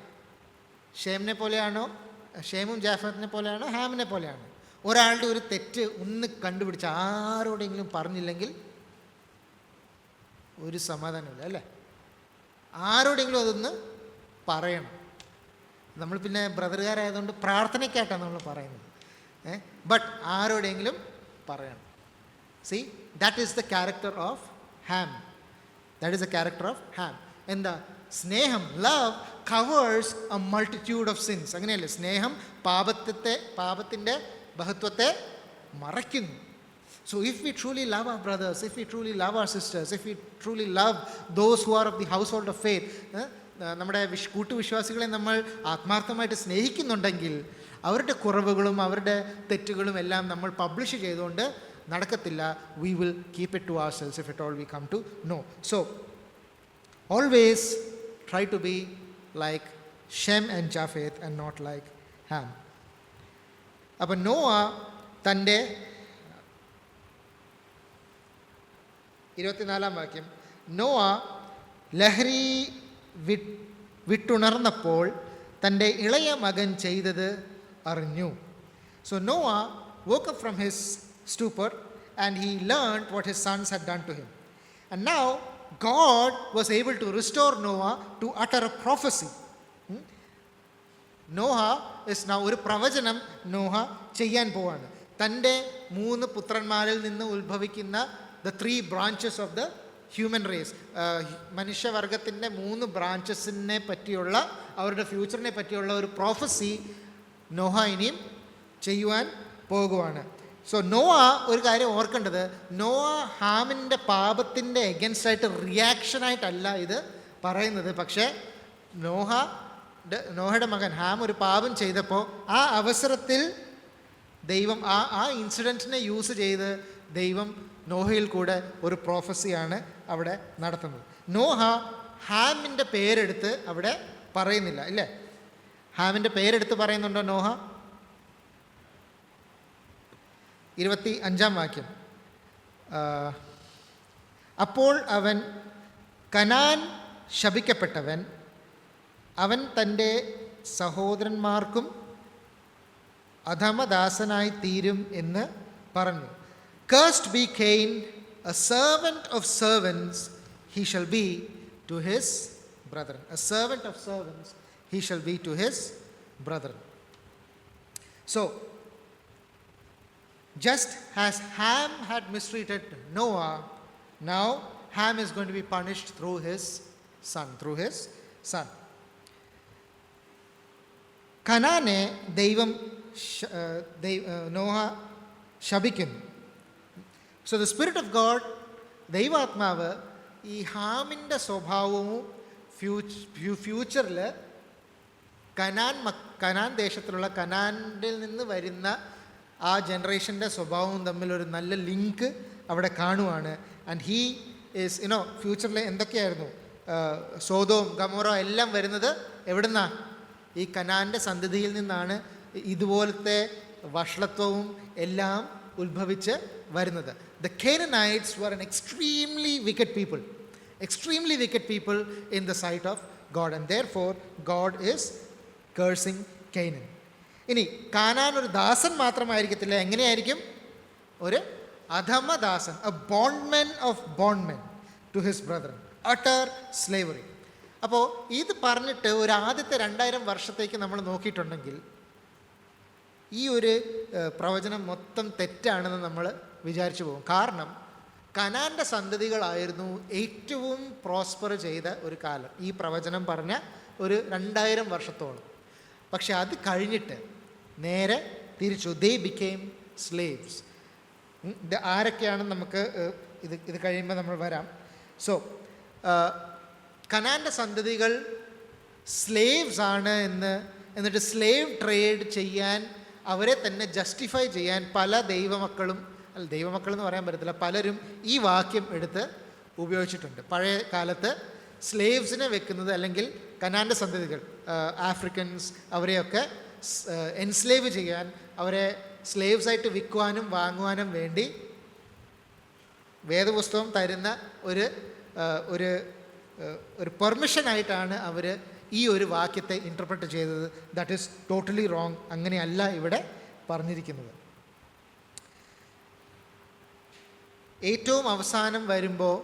ഷേമിനെ പോലെയാണോ? ഷേമും ജാഫത്തിനെ പോലെയാണോ? ഹാമിനെ പോലെയാണോ? ഒരാളുടെ ഒരു തെറ്റ് ഒന്ന് കണ്ടുപിടിച്ച് ആരോടെങ്കിലും പറഞ്ഞില്ലെങ്കിൽ ഒരു സമാധാനമില്ല, അല്ലേ? ആരോടെങ്കിലും അതൊന്ന് പറയണം. നമ്മൾ പിന്നെ ബ്രദറുകാരായതുകൊണ്ട് പ്രാർത്ഥനയ്ക്കായിട്ടാണ് നമ്മൾ പറയുന്നത്. ബട്ട് ആരോടെങ്കിലും പറയണം. See, that is the character of Ham. That is the character of Ham. എന്താ? സ്നേഹം, love covers a multitude of sins. അങ്ങനെയല്ലേ? സ്നേഹം പാപത്തിൻ്റെ ബഹുത്വത്തെ മറയ്ക്കുന്നു. So if we truly love our brothers, if we truly love our sisters, if we truly love those who are of the household of faith, നമ്മുടെ കൂട്ടുവിശ്വാസികളെ നമ്മൾ ആത്മാർത്ഥമായിട്ട് സ്നേഹിക്കുന്നുണ്ടെങ്കിൽ അവരുടെ കുറവുകളും അവരുടെ തെറ്റുകളും എല്ലാം നമ്മൾ പബ്ലിഷ് ചെയ്തുകൊണ്ട് നടക്കത്തില്ല. We will keep it to ourselves if at all we come to know. So always try to be like Shem and Japheth and not like Ham. അപ്പോൾ നോവ തൻ്റെ 24-ാം വാക്യം, നോവ ലഹരി വിട്ടുണർന്നപ്പോൾ തൻ്റെ ഇളയ മകൻ ചെയ്തത് അറിഞ്ഞു. So Noah woke up from his stupor and he learned what his sons had done to him. And now God was able to restore Noah to utter a prophecy. Noah is now ഒരു പ്രവചനം നോഹ ചെയ്യാൻ പോവാണ്. തൻ്റെ 3 പുത്രന്മാരിൽ നിന്ന് ഉത്ഭവിക്കുന്ന the 3 branches of the human race, മനുഷ്യവർഗത്തിൻ്റെ 3 ബ്രാഞ്ചസിനെ പറ്റിയുള്ള അവരുടെ ഫ്യൂച്ചറിനെ പറ്റിയുള്ള ഒരു പ്രോഫസി നോഹ ഇനിയും ചെയ്യുവാൻ പോകുവാണ്. സോ നോഹ ഒരു കാര്യം ഓർക്കേണ്ടത്, നോഹ ഹാമിൻ്റെ പാപത്തിൻ്റെ എഗൻസ്റ്റായിട്ട് റിയാക്ഷനായിട്ടല്ല ഇത് പറയുന്നത്. പക്ഷേ നോഹയുടെ മകൻ ഹാം ഒരു പാപം ചെയ്തപ്പോൾ ആ അവസരത്തിൽ ദൈവം ആ ഇൻസിഡൻറ്റിനെ യൂസ് ചെയ്ത് ദൈവം നോഹയിൽ കൂടെ ഒരു പ്രോഫസിയാണ് അവിടെ നടത്തുന്നത്. നോഹ ഹാമിൻ്റെ പേരെടുത്ത് അവിടെ പറയുന്നില്ല, ഇല്ലേ? ഹാമിൻ്റെ പേരെടുത്ത് പറയുന്നുണ്ടോ നോഹ? 25-ാം വാക്യം. അപ്പോൾ അവൻ കനാൻ ശപിക്കപ്പെട്ടവൻ, അവൻ തൻ്റെ സഹോദരന്മാർക്കും അധമദാസനായി തീരും എന്ന് പറഞ്ഞു. Cursed be Cain, a servant of servants he shall be to his brethren. A servant of servants he shall be to his brethren. So, just as Ham had mistreated Noah, now Ham is going to be punished through his son. കനാനെ നോഹ ശപിക്കുന്നു. So the spirit of God, ദൈവാത്മാവ് ഈ ഹാമിൻ്റെ സ്വഭാവവും ഫ്യൂച്ചറിൽ കനാൻ ദേശത്തിലുള്ള കനാനിൽ നിന്ന് വരുന്ന ആ ജനറേഷൻ്റെ സ്വഭാവവും തമ്മിലൊരു നല്ല ലിങ്ക് അവിടെ കാണുവാണ്. ആൻഡ് ഹീ ഈസ് ഫ്യൂച്ചറിൽ എന്തൊക്കെയായിരുന്നു, സോദോം ഗമോറ എല്ലാം വരുന്നത് എവിടുന്നാ? ഈ കനാൻ്റെ സന്തതിയിൽ നിന്നാണ് ഇതുപോലത്തെ വഷളത്വവും എല്ലാം ഉത്ഭവിച്ച് വരുന്നത്. The Canaanites were an extremely wicked people in the sight of God, and therefore God is cursing Canaan. ഇനി കാനാൻ ഒരു ദാസൻ മാത്രമായിരിക്കത്തില്ല, എങ്ങനെയായിരിക്കും? ഒരു അധമദാസൻ, a bondman of bondmen to his brethren, utter slavery. അപ്പോൾ ഇത് പറഞ്ഞിട്ട് ഒരു ആദ്യത്തെ 2000 വർഷത്തേക്ക് നമ്മൾ നോക്കിയിട്ടുണ്ടെങ്കിൽ ഈ ഒരു പ്രവചനം മൊത്തം തെറ്റാണെന്ന് നമ്മൾ വിചാരിച്ചു പോകും. കാരണം കനാൻ്റെ സന്തതികളായിരുന്നു ഏറ്റവും പ്രോസ്പർ ചെയ്ത ഒരു കാലം, ഈ പ്രവചനം പറഞ്ഞ ഒരു 2000 വർഷത്തോളം. പക്ഷെ അത് കഴിഞ്ഞിട്ട് നേരെ തിരിച്ചു, ദേ ബിക്കെയിം സ്ലേവ്സ്. ഇത് ആരൊക്കെയാണെന്ന് നമുക്ക് ഇത് കഴിയുമ്പോൾ നമ്മൾ വരാം. സോ കനാൻ്റെ സന്തതികൾ സ്ലേവ്സ് ആണ് എന്നിട്ട് സ്ലേവ് ട്രേഡ് ചെയ്യാൻ അവരെ തന്നെ ജസ്റ്റിഫൈ ചെയ്യാൻ പല ദൈവമക്കൾ എന്ന് പറയാൻ പറ്റത്തില്ല, പലരും ഈ വാക്യം എടുത്ത് ഉപയോഗിച്ചിട്ടുണ്ട്. പഴയ കാലത്ത് സ്ലേവ്സിനെ വെക്കുന്നത്, അല്ലെങ്കിൽ കനാൻ്റെ സന്തതികൾ ആഫ്രിക്കൻസ്, അവരെയൊക്കെ എൻസ്ലേവ് ചെയ്യാൻ, അവരെ സ്ലേവ്സായിട്ട് വിൽക്കുവാനും വാങ്ങുവാനും വേണ്ടി വേദപുസ്തകം തരുന്ന ഒരു പെർമിഷനായിട്ടാണ് അവർ ഈ ഒരു വാക്യത്തെ ഇൻ്റർപ്രറ്റ് ചെയ്തത്. That is totally wrong. അങ്ങനെയല്ല ഇവിടെ പറഞ്ഞിരിക്കുന്നത്. ഏറ്റവും അവസാനം വരുമ്പോൾ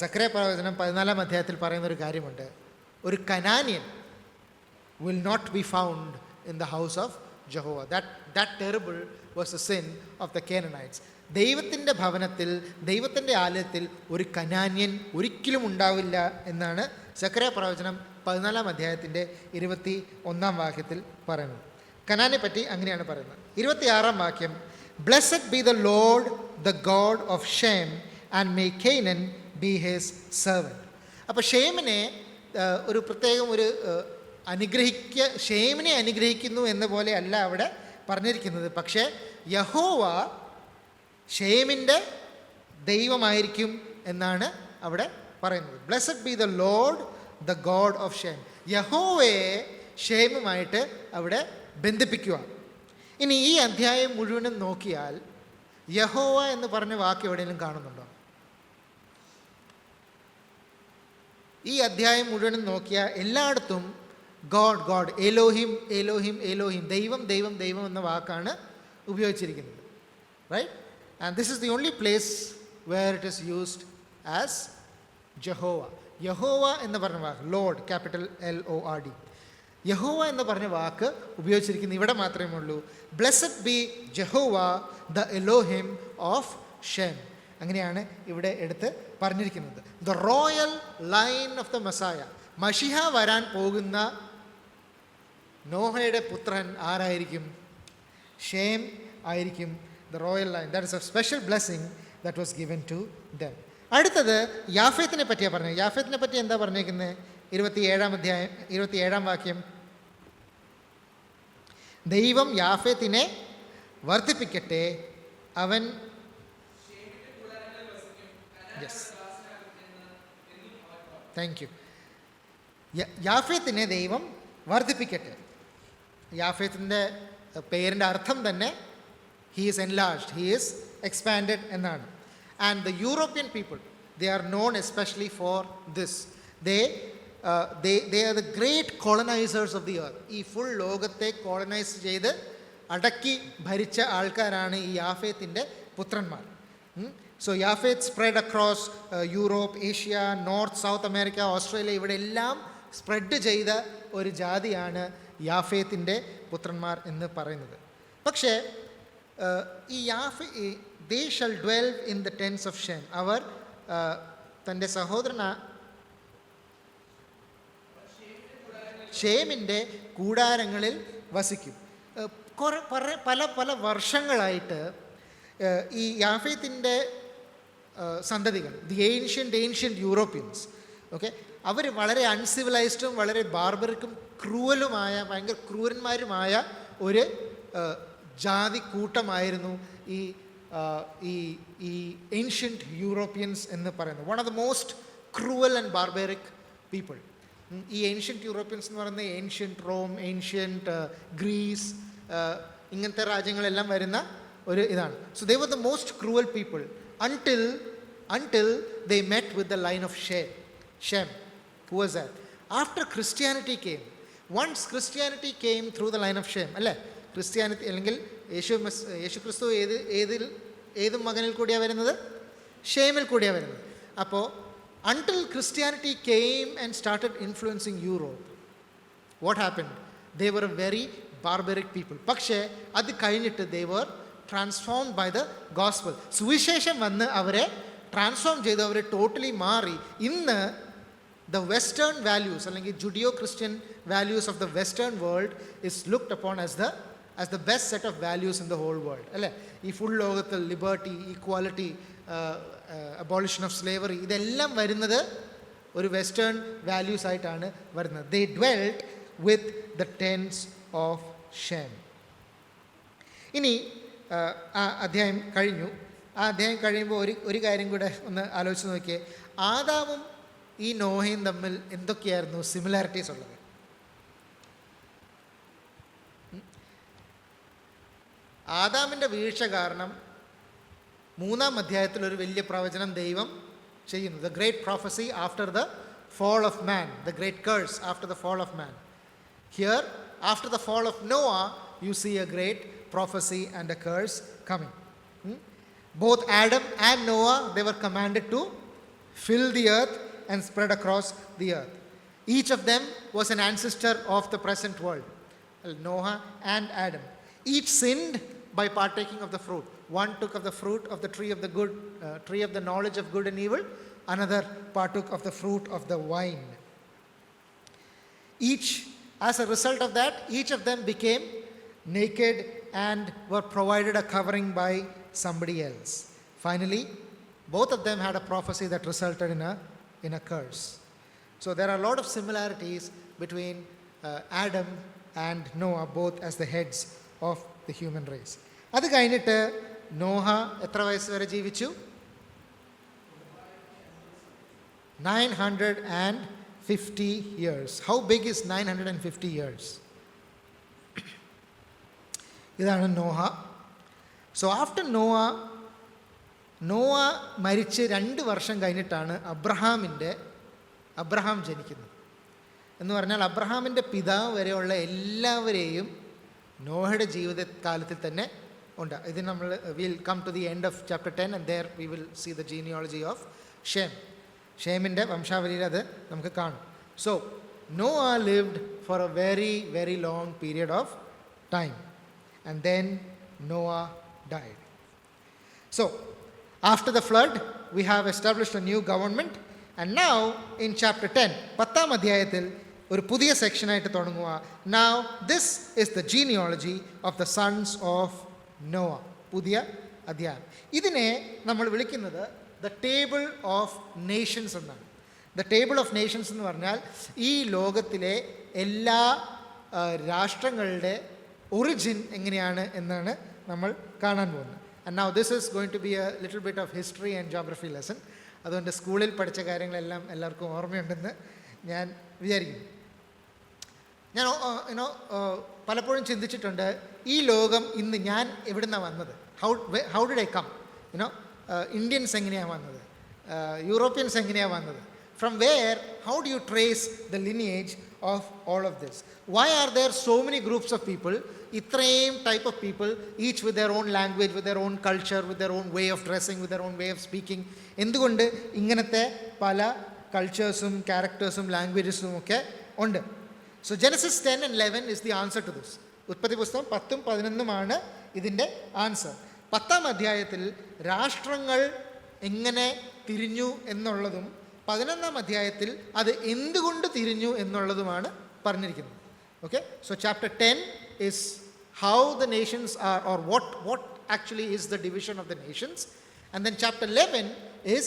സക്കറിയ പ്രവചനം 14-ാം അധ്യായത്തിൽ പറയുന്നൊരു കാര്യമുണ്ട്, ഒരു കനാന്യൻ will not be found in the house of Jehovah. That terrible was a sin of the Canaanites. ദൈവത്തിൻ്റെ ഭവനത്തിൽ, ദൈവത്തിൻ്റെ ആലയത്തിൽ ഒരു കനാന്യൻ ഒരിക്കലും ഉണ്ടാവില്ല എന്നാണ് സക്കറിയ പ്രവചനം 14-ാം അധ്യായത്തിൻ്റെ 21-ാം വാക്യത്തിൽ പറയുന്നത്. കനാനെ പറ്റി അങ്ങനെയാണ് പറയുന്നത്. 26-ാം വാക്യം, blessed be the Lord the God of Shem and may Canaan be his servant. അപ്പോൾ ഷേമിനെ ഒരു പ്രത്യേകം ഷേമിനെ അനുഗ്രഹിക്കുന്നു എന്ന പോലെ അല്ല അവിടെ പറഞ്ഞിരിക്കുന്നത്. പക്ഷേ യഹോവ ഷേമിൻ്റെ ദൈവമായിരിക്കും എന്നാണ് അവിടെ പറയുന്നത്. Blessed be the Lord the God of Shem. യഹോവയെ ഷേമുമായിട്ട് അവിടെ ബന്ധിപ്പിക്കുക. ഇനി ഈ അധ്യായം മുഴുവനും നോക്കിയാൽ യഹോവ എന്ന് പറഞ്ഞ വാക്ക് എവിടെയെങ്കിലും കാണുന്നുണ്ടോ? ഈ അധ്യായം മുഴുവനും നോക്കിയാൽ എല്ലായിടത്തും ഗോഡ്, എലോഹിം, എലോഹിം, എലോഹിം, ദൈവം, ദൈവം, ദൈവം എന്ന വാക്കാണ് ഉപയോഗിച്ചിരിക്കുന്നത്. Right? And this is the only place where it is used as Jehovah. യഹോവ എന്ന് പറഞ്ഞ വാക്ക്, ലോർഡ്, ക്യാപിറ്റൽ LORD, യഹോവ എന്ന് പറഞ്ഞ വാക്ക് ഉപയോഗിച്ചിരിക്കുന്നത് ഇവിടെ മാത്രമേ ഉള്ളൂ. Blessed be Jehovah the Elohim of Shem. അങ്ങനെയാണ് ഇവിടെ എടുത്ത് പറഞ്ഞിരിക്കുന്നത്. The royal line of the Messiah, മഷിഹ വരാൻ പോകുന്ന നോഹയുടെ പുത്രൻ ആരായിരിക്കും? ഷേം ആയിരിക്കും. The royal line, that is a special blessing that was given to them. അടുത്തത് യാഫേത്തിനെ പറ്റിയാണ് പറഞ്ഞത്. യാഫേത്തിനെ പറ്റി എന്താ പറഞ്ഞേക്കുന്നത്? 27 വാക്യം. ദൈവം യാഫേത്തിനെ വർദ്ധിപ്പിക്കട്ടെ, അവൻ താങ്ക് യു. യാഫേത്തിനെ ദൈവം വർദ്ധിപ്പിക്കട്ടെ. യാഫേത്തിൻ്റെ പേരിൻ്റെ അർത്ഥം തന്നെ he is enlarged, he is expanded എന്നാണ്. And the European people, they are known especially for this. They are the great colonizers of the earth. ഈ ഫുൾ ലോകത്തെ കോളനൈസ് ചെയ്ത് അടക്കി ഭരിച്ച ആൾക്കാരാണ് ഈ യാഫേത്തിൻ്റെ പുത്രന്മാർ. So യാഫേത്ത് spread across Europe, Asia, north, south America, Australia, ഇവിടെ എല്ലാം സ്പ്രെഡ് ചെയ്ത ഒരു ജാതിയാണ് യാഫേത്തിൻ്റെ പുത്രന്മാർ എന്ന് പറയുന്നത്. പക്ഷേ ഈ they shall dwell in the tents of Shem. അവർ തൻ്റെ സഹോദരൻ ഷേമിൻ്റെ കൂടാരങ്ങളിൽ വസിക്കും. പല വർഷങ്ങളായിട്ട് ഈ യാഫേത്തിൻ്റെ സന്തതികൾ, ദി ഏൻഷ്യൻ്റ് യൂറോപ്യൻസ്, ഓക്കെ, അവർ വളരെ അൺസിവിലൈസ്ഡും വളരെ ബാർബറിക്കും ക്രൂവലുമായ, ഭയങ്കര ക്രൂരന്മാരുമായ ഒരു ജാതി കൂട്ടമായിരുന്നു ഈ ഏൻഷ്യൻ്റ് യൂറോപ്യൻസ് എന്ന് പറയുന്നത്. One of the most cruel and barbaric people. ഈ ഏൻഷ്യൻ്റ് യൂറോപ്യൻസ് എന്ന് പറയുന്നത് ഏൻഷ്യൻ്റ് റോം, ഏൻഷ്യൻ്റ് ഗ്രീസ്, ഇങ്ങനത്തെ രാജ്യങ്ങളെല്ലാം വരുന്ന ഒരു ഇതാണ്. So they were the most cruel people until they met with the line of Shem. Who was that? After Christianity came, once Christianity came through the line of Shem, അല്ലേ? ക്രിസ്ത്യാനിറ്റി അല്ലെങ്കിൽ യേശു ക്രിസ്തു ഏത് മകനിൽ കൂടിയാണ് വരുന്നത്? ഷേമിൽ കൂടിയാണ് വരുന്നത്. അപ്പോൾ until Christianity came and started influencing Europe, what happened? They were a very barbaric people. പക്ഷേ അത് കഴിഞ്ഞിട്ട് they were transformed by the gospel. സുവിശേഷം വന്ന് അവരെ ട്രാൻസ്ഫോം ചെയ്ത് അവരെ ടോട്ടലി മാറി. ഇന്ന് the western values അല്ലെങ്കിൽ Judeo Christian values of the western world is looked upon as the best set of values in the whole world, അല്ലേ? ഈ ഫുൾ ലോകത്തിൽ liberty, equality, abolition of slavery, ഇതെല്ലാം വരുന്നത് ഒരു വെസ്റ്റേൺ വാല്യൂസ് ആയിട്ടാണ് വരുന്നത്. They dwelt with the tents of Shem. ഇനി ആ അധ്യായം കഴിഞ്ഞു. ആ അധ്യായം കഴിയുമ്പോൾ ഒരു കാര്യം കൂടെ ഒന്ന് ആലോചിച്ച് നോക്കിയേ. ആദാമും ഈ നോഹയും തമ്മിൽ എന്തൊക്കെയായിരുന്നു സിമിലാരിറ്റീസ് ഉള്ളത്? ആദാമിൻ്റെ വീഴ്ച കാരണം 3-ാം അധ്യായത്തിൽ ഒരു വലിയ പ്രവചനം ദൈവം ചെയ്യുന്നു. The great prophecy after the fall of man, the great curse after the fall of man. Here, after the fall of Noah, you see a great prophecy and a curse coming. Both Adam and Noah, they were commanded to fill the earth and spread across the earth. Each of them was an ancestor of the present world, Noah and Adam. Each sinned by partaking of the fruit. One took of the fruit of the tree of the good, tree of the knowledge of good and evil. Another partook of the fruit of the vine. As a result of that, each of them became naked and were provided a covering by somebody else. Finally, both of them had a prophecy that resulted in a curse. So there are a lot of similarities between Adam and Noah, both as the heads of the human race. അത് കഴിഞ്ഞിട്ട് നോഹ എത്ര വയസ്സ് വരെ ജീവിച്ചു? 950 years. How big is 950 years? ഇതാണ് നോഹ. സോ ആഫ്റ്റർ നോഹ മരിച്ച് 2 വർഷം കഴിഞ്ഞിട്ടാണ് അബ്രഹാം ജനിക്കുന്നത്. എന്ന് പറഞ്ഞാൽ അബ്രഹാമിൻ്റെ പിതാവ് വരെയുള്ള എല്ലാവരെയും നോഹയുടെ ജീവിതകാലത്തിൽ തന്നെ ഉണ്ട്. ഇത് നമ്മൾ will come to the end of chapter 10 and there we will see the genealogy of Shem. ഷേമിൻ്റെ വംശാവലിയിൽ അത് നമുക്ക് കാണും. So Noah lived for a very very long period of time and then Noah died. So after the flood we have established a new government and now in chapter 10 പത്താം അധ്യായത്തിൽ ഒരു പുതിയ സെക്ഷനായിട്ട് തുടങ്ങുക. Now this is the genealogy of the sons of Noah. പുതിയ അധ്യായം. ഇതിനെ നമ്മൾ വിളിക്കുന്നത് ദ ടേബിൾ ഓഫ് നേഷൻസ് എന്നാണ്. ദ ടേബിൾ ഓഫ് നേഷൻസ് എന്ന് പറഞ്ഞാൽ ഈ ലോകത്തിലെ എല്ലാ രാഷ്ട്രങ്ങളുടെ ഒറിജിൻ എങ്ങനെയാണ് എന്നാണ് നമ്മൾ കാണാൻ പോകുന്നത്. And now this is going to be a little bit of history and geography lesson. അതുകൊണ്ട് സ്കൂളിൽ പഠിച്ച കാര്യങ്ങളെല്ലാം എല്ലാവർക്കും ഓർമ്മയുണ്ടെന്ന് ഞാൻ വിചാരിക്കുന്നു. ഞാൻ പലപ്പോഴും ചിന്തിച്ചിട്ടുണ്ട്, ഈ ലോകം ഇന്ന് ഞാൻ എവിടുന്നാണ് വന്നത്, how did I come, Indians എങ്ങനെയാണ് വന്നത്, യൂറോപ്യൻസ് എങ്ങനെയാണ് വന്നത്, from where, how do you trace the lineage of all of this, why are there so many groups of people, ഇത്രയും type of people, each with their own language, with their own culture, with their own way of dressing, with their own way of speaking. എന്തുകൊണ്ട് ഇങ്ങനത്തെ പല കൾച്ചേഴ്സും ക്യാരക്ടേഴ്സും ലാംഗ്വേജസും ഒക്കെ ഉണ്ട്. So Genesis 10 and 11 is the answer to this. ഉൽപ്പത്തി പുസ്തകം 10 ഉം 11 ഇതിൻ്റെ ആൻസർ. 10ാം അധ്യായത്തിൽ രാഷ്ട്രങ്ങൾ എങ്ങനെ തിരിഞ്ഞു എന്നുള്ളതും 11ാം അധ്യായത്തിൽ അത് എന്തുകൊണ്ട് തിരിഞ്ഞു എന്നുള്ളതുമാണ് പറഞ്ഞിരിക്കുന്നത്. Okay, so chapter 10 is how the nations are, or what actually is the division of the nations, and then chapter 11 is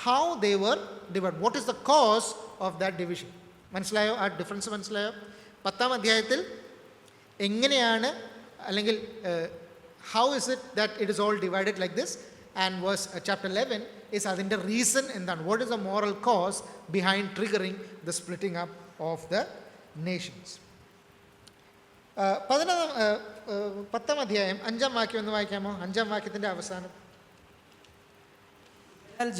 how they were divided, what is the cause of that division. മനസ്സിലായോ? ആ ഡിഫറൻസ് മനസ്സിലായോ? 10ാം അധ്യായത്തിൽ എങ്ങനെയാണ്, അല്ലെങ്കിൽ how is it that it is all divided like this, and verse chapter 11 is അതിൻ്റെ റീസൺ എന്താണ്, what is the moral cause behind triggering the splitting up of the nations. 10ാം അധ്യായം 5ാം വാക്യം ഒന്ന് വായിക്കാമോ? 5ാം വാക്യത്തിൻ്റെ അവസാനം.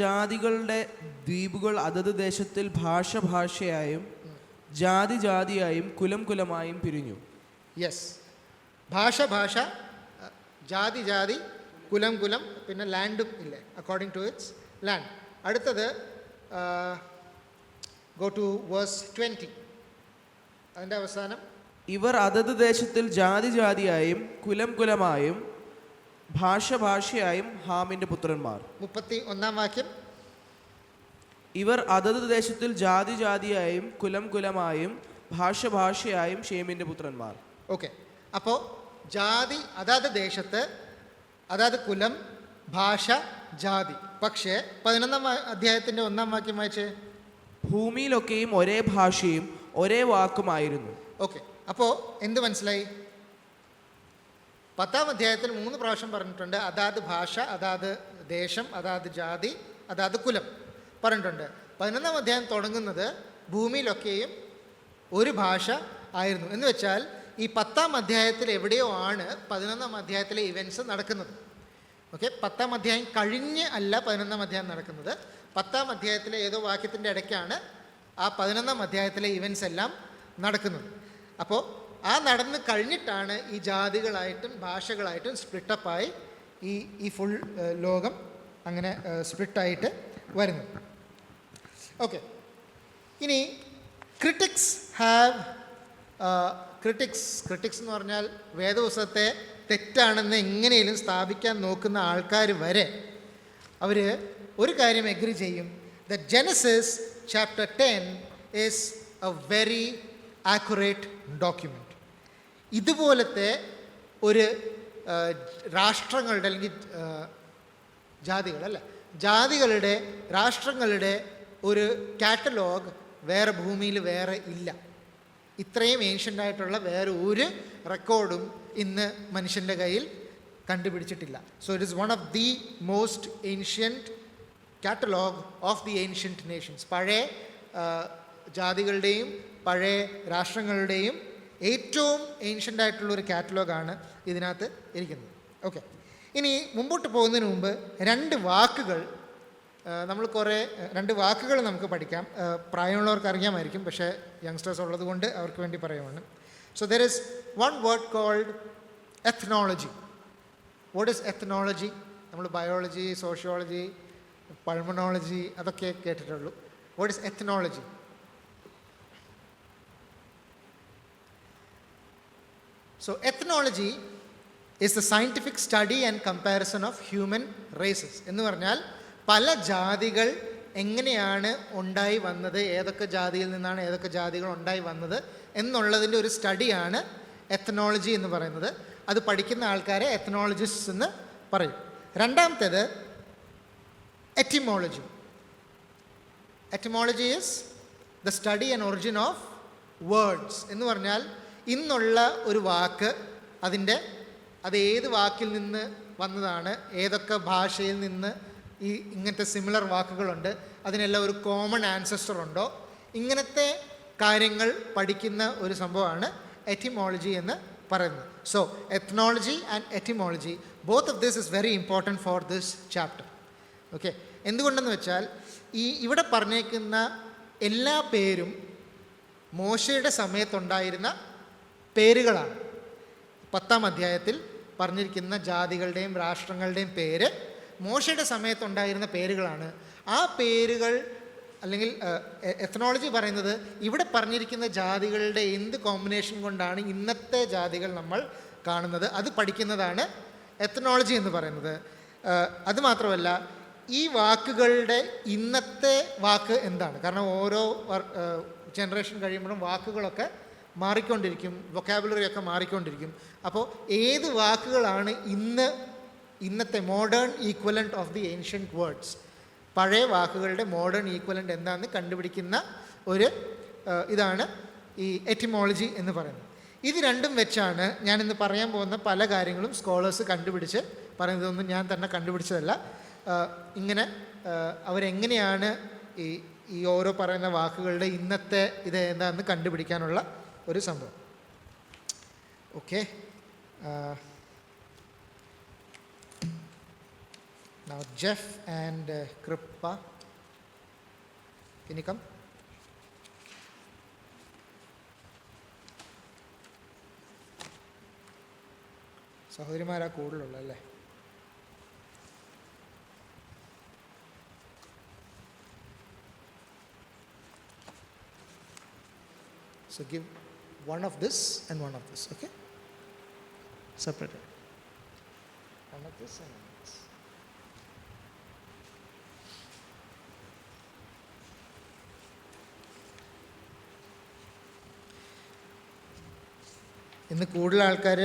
ജാതികളുടെ ദ്വീപുകൾ അതത് ദേശത്തിൽ ഭാഷ ഭാഷയായും ജാതി ജാതിയായും കുലം കുലമായും പിരിഞ്ഞു. യെസ്, ഭാഷ ഭാഷ, ജാതി ജാതി, കുലം കുലം, പിന്നെ ലാൻഡും ഇല്ലേ, അക്കോർഡിംഗ് ടു ഇറ്റ്സ് ലാൻഡ്. അടുത്തത് ഗോ ടു വേഴ്സ് 20, അതിൻ്റെ അവസാനം. ഇവർ അതത് ദേശത്തിൽ ജാതി ജാതിയായും കുലം കുലമായും ഭാഷ ഭാഷയായും ഹാമിൻ്റെ പുത്രന്മാർ. 31ാം വാക്യം. ഇവർ അതത് ദേശത്തിൽ ജാതി ജാതിയായും കുലം കുലമായും ഭാഷ ഭാഷയായും ഷേമിൻ്റെ പുത്രന്മാർ. ഓക്കെ, അപ്പോൾ ജാതി അതാത് ദേശത്ത്, അതാത് കുലം, ഭാഷ, ജാതി. പക്ഷേ 11ാം അധ്യായത്തിൻ്റെ 1ാം വാക്യം വായിച്ചേ. ഭൂമിയിലൊക്കെയും ഒരേ ഭാഷയും ഒരേ വാക്കുമായിരുന്നു. ഓക്കെ, അപ്പോൾ എന്ത് മനസ്സിലായി? 10ാം അധ്യായത്തിൽ 3 പ്രാവശ്യം പറഞ്ഞിട്ടുണ്ട്, അതാത് ഭാഷ, അതാത് ദേശം, അതാത് ജാതി, അതാത് കുലം പറഞ്ഞിട്ടുണ്ട്. 11ാം അധ്യായം തുടങ്ങുന്നത് ഭൂമിയിലൊക്കെയും ഒരു ഭാഷ ആയിരുന്നു. എന്ന് വെച്ചാൽ ഈ 10ാം അധ്യായത്തിൽ എവിടെയോ ആണ് 11ാം അധ്യായത്തിലെ ഇവൻറ്റ്സ് നടക്കുന്നത്. ഓക്കെ, 10ാം അധ്യായം കഴിഞ്ഞ് അല്ല 11ാം അധ്യായം നടക്കുന്നത്. 10ാം അധ്യായത്തിലെ ഏതോ വാക്യത്തിൻ്റെ ഇടയ്ക്കാണ് ആ 11ാം അധ്യായത്തിലെ ഇവൻറ്റ്സ് എല്ലാം നടക്കുന്നത്. അപ്പോൾ ആ നടന്ന് കഴിഞ്ഞിട്ടാണ് ഈ ജാതികളായിട്ടും ഭാഷകളായിട്ടും സ്പ്ലിട്ടപ്പായി ഈ ഫുൾ ലോകം അങ്ങനെ സ്പ്ലിട്ടായിട്ട് വരുന്നത്. ഓക്കെ, ഇനി ക്രിട്ടിക്സ് എന്ന് പറഞ്ഞാൽ വേദപുസ്തകത്തെ തെറ്റാണെന്ന് എങ്ങനെയും സ്ഥാപിക്കാൻ നോക്കുന്ന ആൾക്കാർ വരെ അവർ ഒരു കാര്യം എഗ്രി ചെയ്യും, the Genesis chapter 10 is A very accurate document. ഇതുപോലത്തെ ഒരു രാഷ്ട്രങ്ങളുടെ അല്ലെങ്കിൽ ജാതികളുടെ രാഷ്ട്രങ്ങളുടെ ഒരു കാറ്റലോഗ് വേറെ ഭൂമിയിൽ വേറെ ഇല്ല. ഇത്രയും ഏൻഷ്യൻ്റായിട്ടുള്ള വേറെ ഒരു റെക്കോർഡും ഇന്ന് മനുഷ്യൻ്റെ കയ്യിൽ കണ്ടുപിടിച്ചിട്ടില്ല. So it is one of the most ancient catalogue of the ancient nations. പഴയ ജാതികളുടെയും പഴയ രാഷ്ട്രങ്ങളുടെയും ഏറ്റവും ഏൻഷ്യൻ്റായിട്ടുള്ളൊരു കാറ്റലോഗാണ് ഇതിനകത്ത് ഇരിക്കുന്നത്. ഓക്കെ, ഇനി മുമ്പോട്ട് പോകുന്നതിന് മുമ്പ് രണ്ട് വാക്കുകൾ നമുക്ക് പഠിക്കാം. പ്രായമുള്ളവർക്ക് അറിയാമായിരിക്കും, പക്ഷേ യങ്സ്റ്റേഴ്സ് ഉള്ളത് കൊണ്ട് അവർക്ക് വേണ്ടി പറയുവാണ്. So there is one word called ethnology. What is ethnology? നമ്മൾ ബയോളജി, സോഷ്യോളജി, പൾമണോളജി അതൊക്കെ കേട്ടിട്ടുള്ളൂ. What is ethnology? So ethnology is the scientific study and comparison of human races. എന്ന് പറഞ്ഞാൽ പല ജാതികൾ എങ്ങനെയാണ് ഉണ്ടായി വന്നത്, ഏതൊക്കെ ജാതിയിൽ നിന്നാണ് ഏതൊക്കെ ജാതികൾ ഉണ്ടായി വന്നത് എന്നുള്ളതിൻ്റെ ഒരു സ്റ്റഡിയാണ് എത്നോളജി എന്ന് പറയുന്നത്. അത് പഠിക്കുന്ന ആൾക്കാരെ എത്നോളജിസ്റ്റ് എന്ന് പറയും. രണ്ടാമത്തേത് etymology. Etymology is the study and origin of words. എന്ന് പറഞ്ഞാൽ ഇന്നുള്ള ഒരു വാക്ക് അത് ഏത് വാക്കിൽ നിന്ന് വന്നതാണ്, ഏതൊക്കെ ഭാഷയിൽ നിന്ന് ഇങ്ങനത്തെ സിമിലർ വാക്കുകളുണ്ട്, അതിനെല്ലാം ഒരു കോമൺ ആൻസസ്റ്റർ ഉണ്ടോ, ഇങ്ങനത്തെ കാര്യങ്ങൾ പഠിക്കുന്ന ഒരു സംഭവമാണ് എറ്റിമോളജി എന്ന് പറയുന്നത്. So ethnology and etymology, both of this is very important for this chapter. Okay, എന്തുകൊണ്ടെന്ന് വെച്ചാൽ ഇവിടെ പറഞ്ഞേക്കുന്ന എല്ലാ പേരും മോശയുടെ സമയത്തുണ്ടായിരുന്ന പേരുകളാണ്. 10-ാം അധ്യായത്തിൽ പറഞ്ഞിരിക്കുന്ന ജാതികളുടെയും രാഷ്ട്രങ്ങളുടെയും പേര് മോശയുടെ സമയത്തുണ്ടായിരുന്ന പേരുകളാണ്. ആ പേരുകൾ അല്ലെങ്കിൽ എത്നോളജി പറയുന്നത് ഇവിടെ പറഞ്ഞിരിക്കുന്ന ജാതികളുടെ എന്ത് കോമ്പിനേഷൻ കൊണ്ടാണ് ഇന്നത്തെ ജാതികൾ നമ്മൾ കാണുന്നത്, അത് പഠിക്കുന്നതാണ് എത്നോളജി എന്ന് പറയുന്നത്. അതുമാത്രമല്ല, ഈ വാക്കുകളുടെ ഇന്നത്തെ വാക്ക് എന്താണ്? കാരണം ഓരോ ജനറേഷൻ കഴിയുമ്പോഴും വാക്കുകളൊക്കെ മാറിക്കൊണ്ടിരിക്കും, വൊക്കാബുലറി ഒക്കെ മാറിക്കൊണ്ടിരിക്കും. അപ്പോൾ ഏത് വാക്കുകളാണ് ഇന്നത്തെ modern equivalent of the ancient words, പഴയ വാക്കുകളുടെ മോഡേൺ ഈക്വലൻ്റ് എന്താണെന്ന് കണ്ടുപിടിക്കുന്ന ഒരു ഇതാണ് ഈ എറ്റിമോളജി എന്ന് പറയുന്നത്. ഇത് രണ്ടും വെച്ചാണ് ഞാനിന്ന് പറയാൻ പോകുന്ന പല കാര്യങ്ങളും സ്കോളേഴ്സ് കണ്ടുപിടിച്ച് പറയുന്നതൊന്നും ഞാൻ തന്നെ കണ്ടുപിടിച്ചതല്ല. ഇങ്ങനെ അവരെങ്ങനെയാണ് ഈ ഓരോ പറയുന്ന വാക്കുകളുടെ ഇന്നത്തെ ഇത് എന്താണെന്ന് കണ്ടുപിടിക്കാനുള്ള ഒരു സംഭവം. Okay, now Jeff and Kripa, can you come? സഹോദരിമാരാ കൂടുതലുള്ള അല്ലേ? So give one of this and one of this, okay? Separated. One of this and one of this. ഇന്ന് കൂടുതൽ ആൾക്കാർ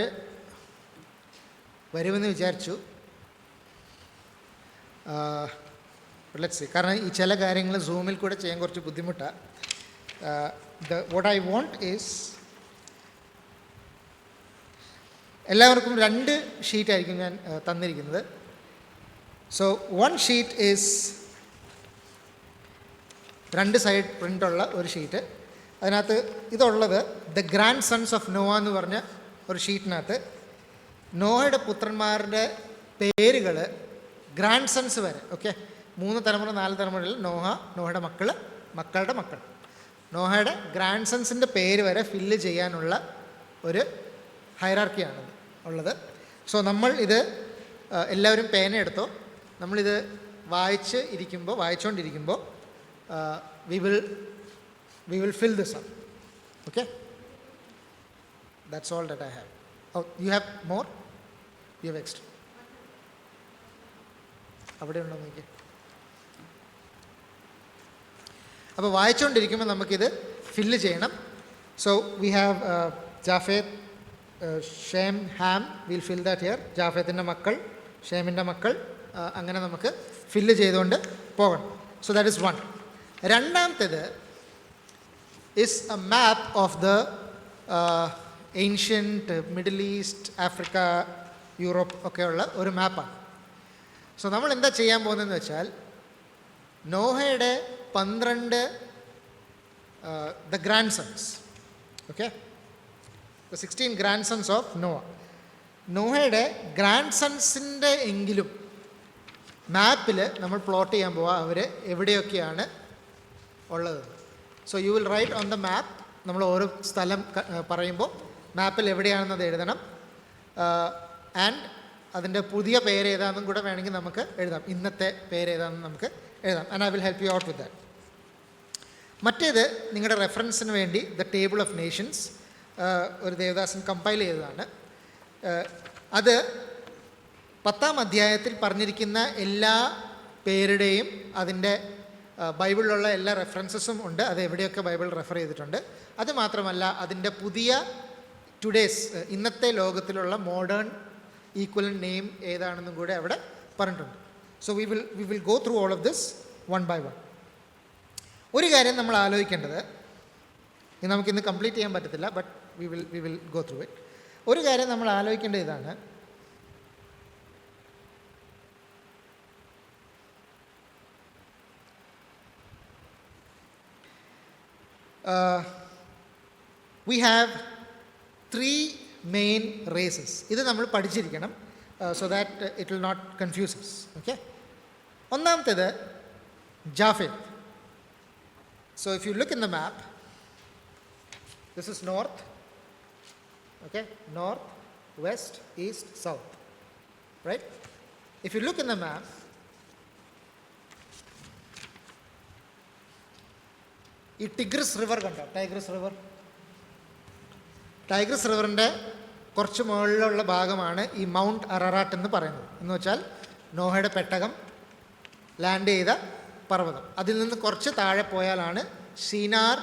വരുമെന്ന് വിചാരിച്ചു. ലെറ്റ്സ് സീ, കാരണം ഈ ചില കാര്യങ്ങൾ സൂമിൽ കൂടെ ചെയ്യാൻ കുറച്ച് ബുദ്ധിമുട്ടാണ്. what I want is എല്ലാവർക്കും 2 ഷീറ്റായിരിക്കും ഞാൻ തന്നിരിക്കുന്നത്. സോ 1 ഷീറ്റ് ഈസ് 2 സൈഡ് പ്രിൻ്റുള്ള ഒരു ഷീറ്റ്. അതിനകത്ത് ഇതുള്ളത് the grandsons of Noah എന്ന് പറഞ്ഞ ഒരു ഷീറ്റിനകത്ത് നോഹയുടെ പുത്രന്മാരുടെ പേരുകൾ ഗ്രാൻഡ് സൺസ് വരെ, ഓക്കെ, 3 തലമുറ 4 തലമുറയിൽ നോഹയുടെ മക്കളുടെ മക്കൾ, നോഹയുടെ ഗ്രാൻഡ് സൺസിൻ്റെ പേര് വരെ ഫില്ല് ചെയ്യാനുള്ള ഒരു ഹൈറാർക്കിയാണ് ഉള്ളത്. സോ നമ്മൾ ഇത് എല്ലാവരും പേന എടുത്തോ. നമ്മളിത് വായിച്ചുകൊണ്ടിരിക്കുമ്പോൾ we will fill this up. Okay? That's all that I have. Oh, you have more? You have extra? അവിടെ ഉണ്ടോ നോക്കി. അപ്പോൾ വായിച്ചുകൊണ്ടിരിക്കുമ്പോൾ നമുക്കിത് ഫില്ല് ചെയ്യണം. So we have Japheth, Shem, Ham. Will fill that here. ജാഫേത്തിൻ്റെ മക്കൾ, ഷേമിൻ്റെ മക്കൾ, അങ്ങനെ നമുക്ക് ഫില്ല് ചെയ്തുകൊണ്ട് പോകണം. So that is 1. രണ്ടാമത്തേത് is a map of the ancient Middle East, Africa, Europe ഒക്കെയുള്ള ഒരു മാപ്പാണ്. സോ നമ്മൾ എന്താ ചെയ്യാൻ പോകുന്നതെന്ന് വെച്ചാൽ നോഹയുടെ 12 the grandsons, okay, the 16 grandsons of Noah. നോഹയുടെ ഗ്രാൻഡ്സൺസിൻ്റെ എങ്കിലും മാപ്പിൽ നമ്മൾ പ്ലോട്ട് ചെയ്യാൻ പോവുക അവർ എവിടെയൊക്കെയാണ് ഉള്ളത്. So you will write on the map. നമ്മൾ ഓരോ സ്ഥലം പറയുമ്പോൾ മാപ്പിൽ എവിടെയാണെന്നത് എഴുതണം. ആൻഡ് അതിൻ്റെ പുതിയ പേര് ഏതാണെന്നും കൂടെ വേണമെങ്കിൽ നമുക്ക് എഴുതാം. ഇന്നത്തെ പേര് ഏതാണെന്ന് നമുക്ക് എഴുതാം. And I will help you out with that. മറ്റേത് നിങ്ങളുടെ റെഫറൻസിന് വേണ്ടി ദ ടേബിൾ ഓഫ് നേഷൻസ് ഒരു ദേവദാസൻ കമ്പൈൽ ചെയ്തതാണ്. അത് 10-ാം അധ്യായത്തിൽ പറഞ്ഞിരിക്കുന്ന എല്ലാ പേരുടെയും അതിൻ്റെ ബൈബിളിലുള്ള എല്ലാ റെഫറൻസസും ഉണ്ട്. അത് എവിടെയൊക്കെ ബൈബിൾ റെഫർ ചെയ്തിട്ടുണ്ട്. അത് മാത്രമല്ല അതിൻ്റെ പുതിയ ടുഡേസ് ഇന്നത്തെ ലോകത്തിലുള്ള മോഡേൺ ഈക്വലൻ്റ് നെയിം ഏതാണെന്നും കൂടെ അവിടെ പറഞ്ഞിട്ടുണ്ട്. So we will go through all of this one by one. ഒരു കാര്യം നമ്മൾ ആലോചിക്കേണ്ടത്, ഇത് നമുക്കിന്ന് കംപ്ലീറ്റ് ചെയ്യാൻ പറ്റത്തില്ല, but we will go through it. ഒരു കാര്യം നമ്മൾ ആലോചിക്കേണ്ടത് ഇതാണ്, we have 3 main races. ഇത് നമ്മൾ പഠിച്ചിരിക്കണം, so that it will not confuse us. Okay? ഒന്നാമത്തേത് ജാഫെത്ത്. So if you look in the map, this is north, okay? North, west, east, south, right? If you look in the map, ഈ ടിഗ്രിസ് റിവർ കണ്ടോ? ടൈഗ്രിസ് റിവറിൻ്റെ കുറച്ച് മുകളിലുള്ള ഭാഗമാണ് ഈ മൗണ്ട് അററാട്ട് എന്ന് പറയുന്നത്. എന്ന് വെച്ചാൽ നോഹയുടെ പെട്ടകം ലാൻഡ് ചെയ്ത പർവ്വതം. അതിൽ നിന്ന് കുറച്ച് താഴെ പോയാലാണ് Shinar,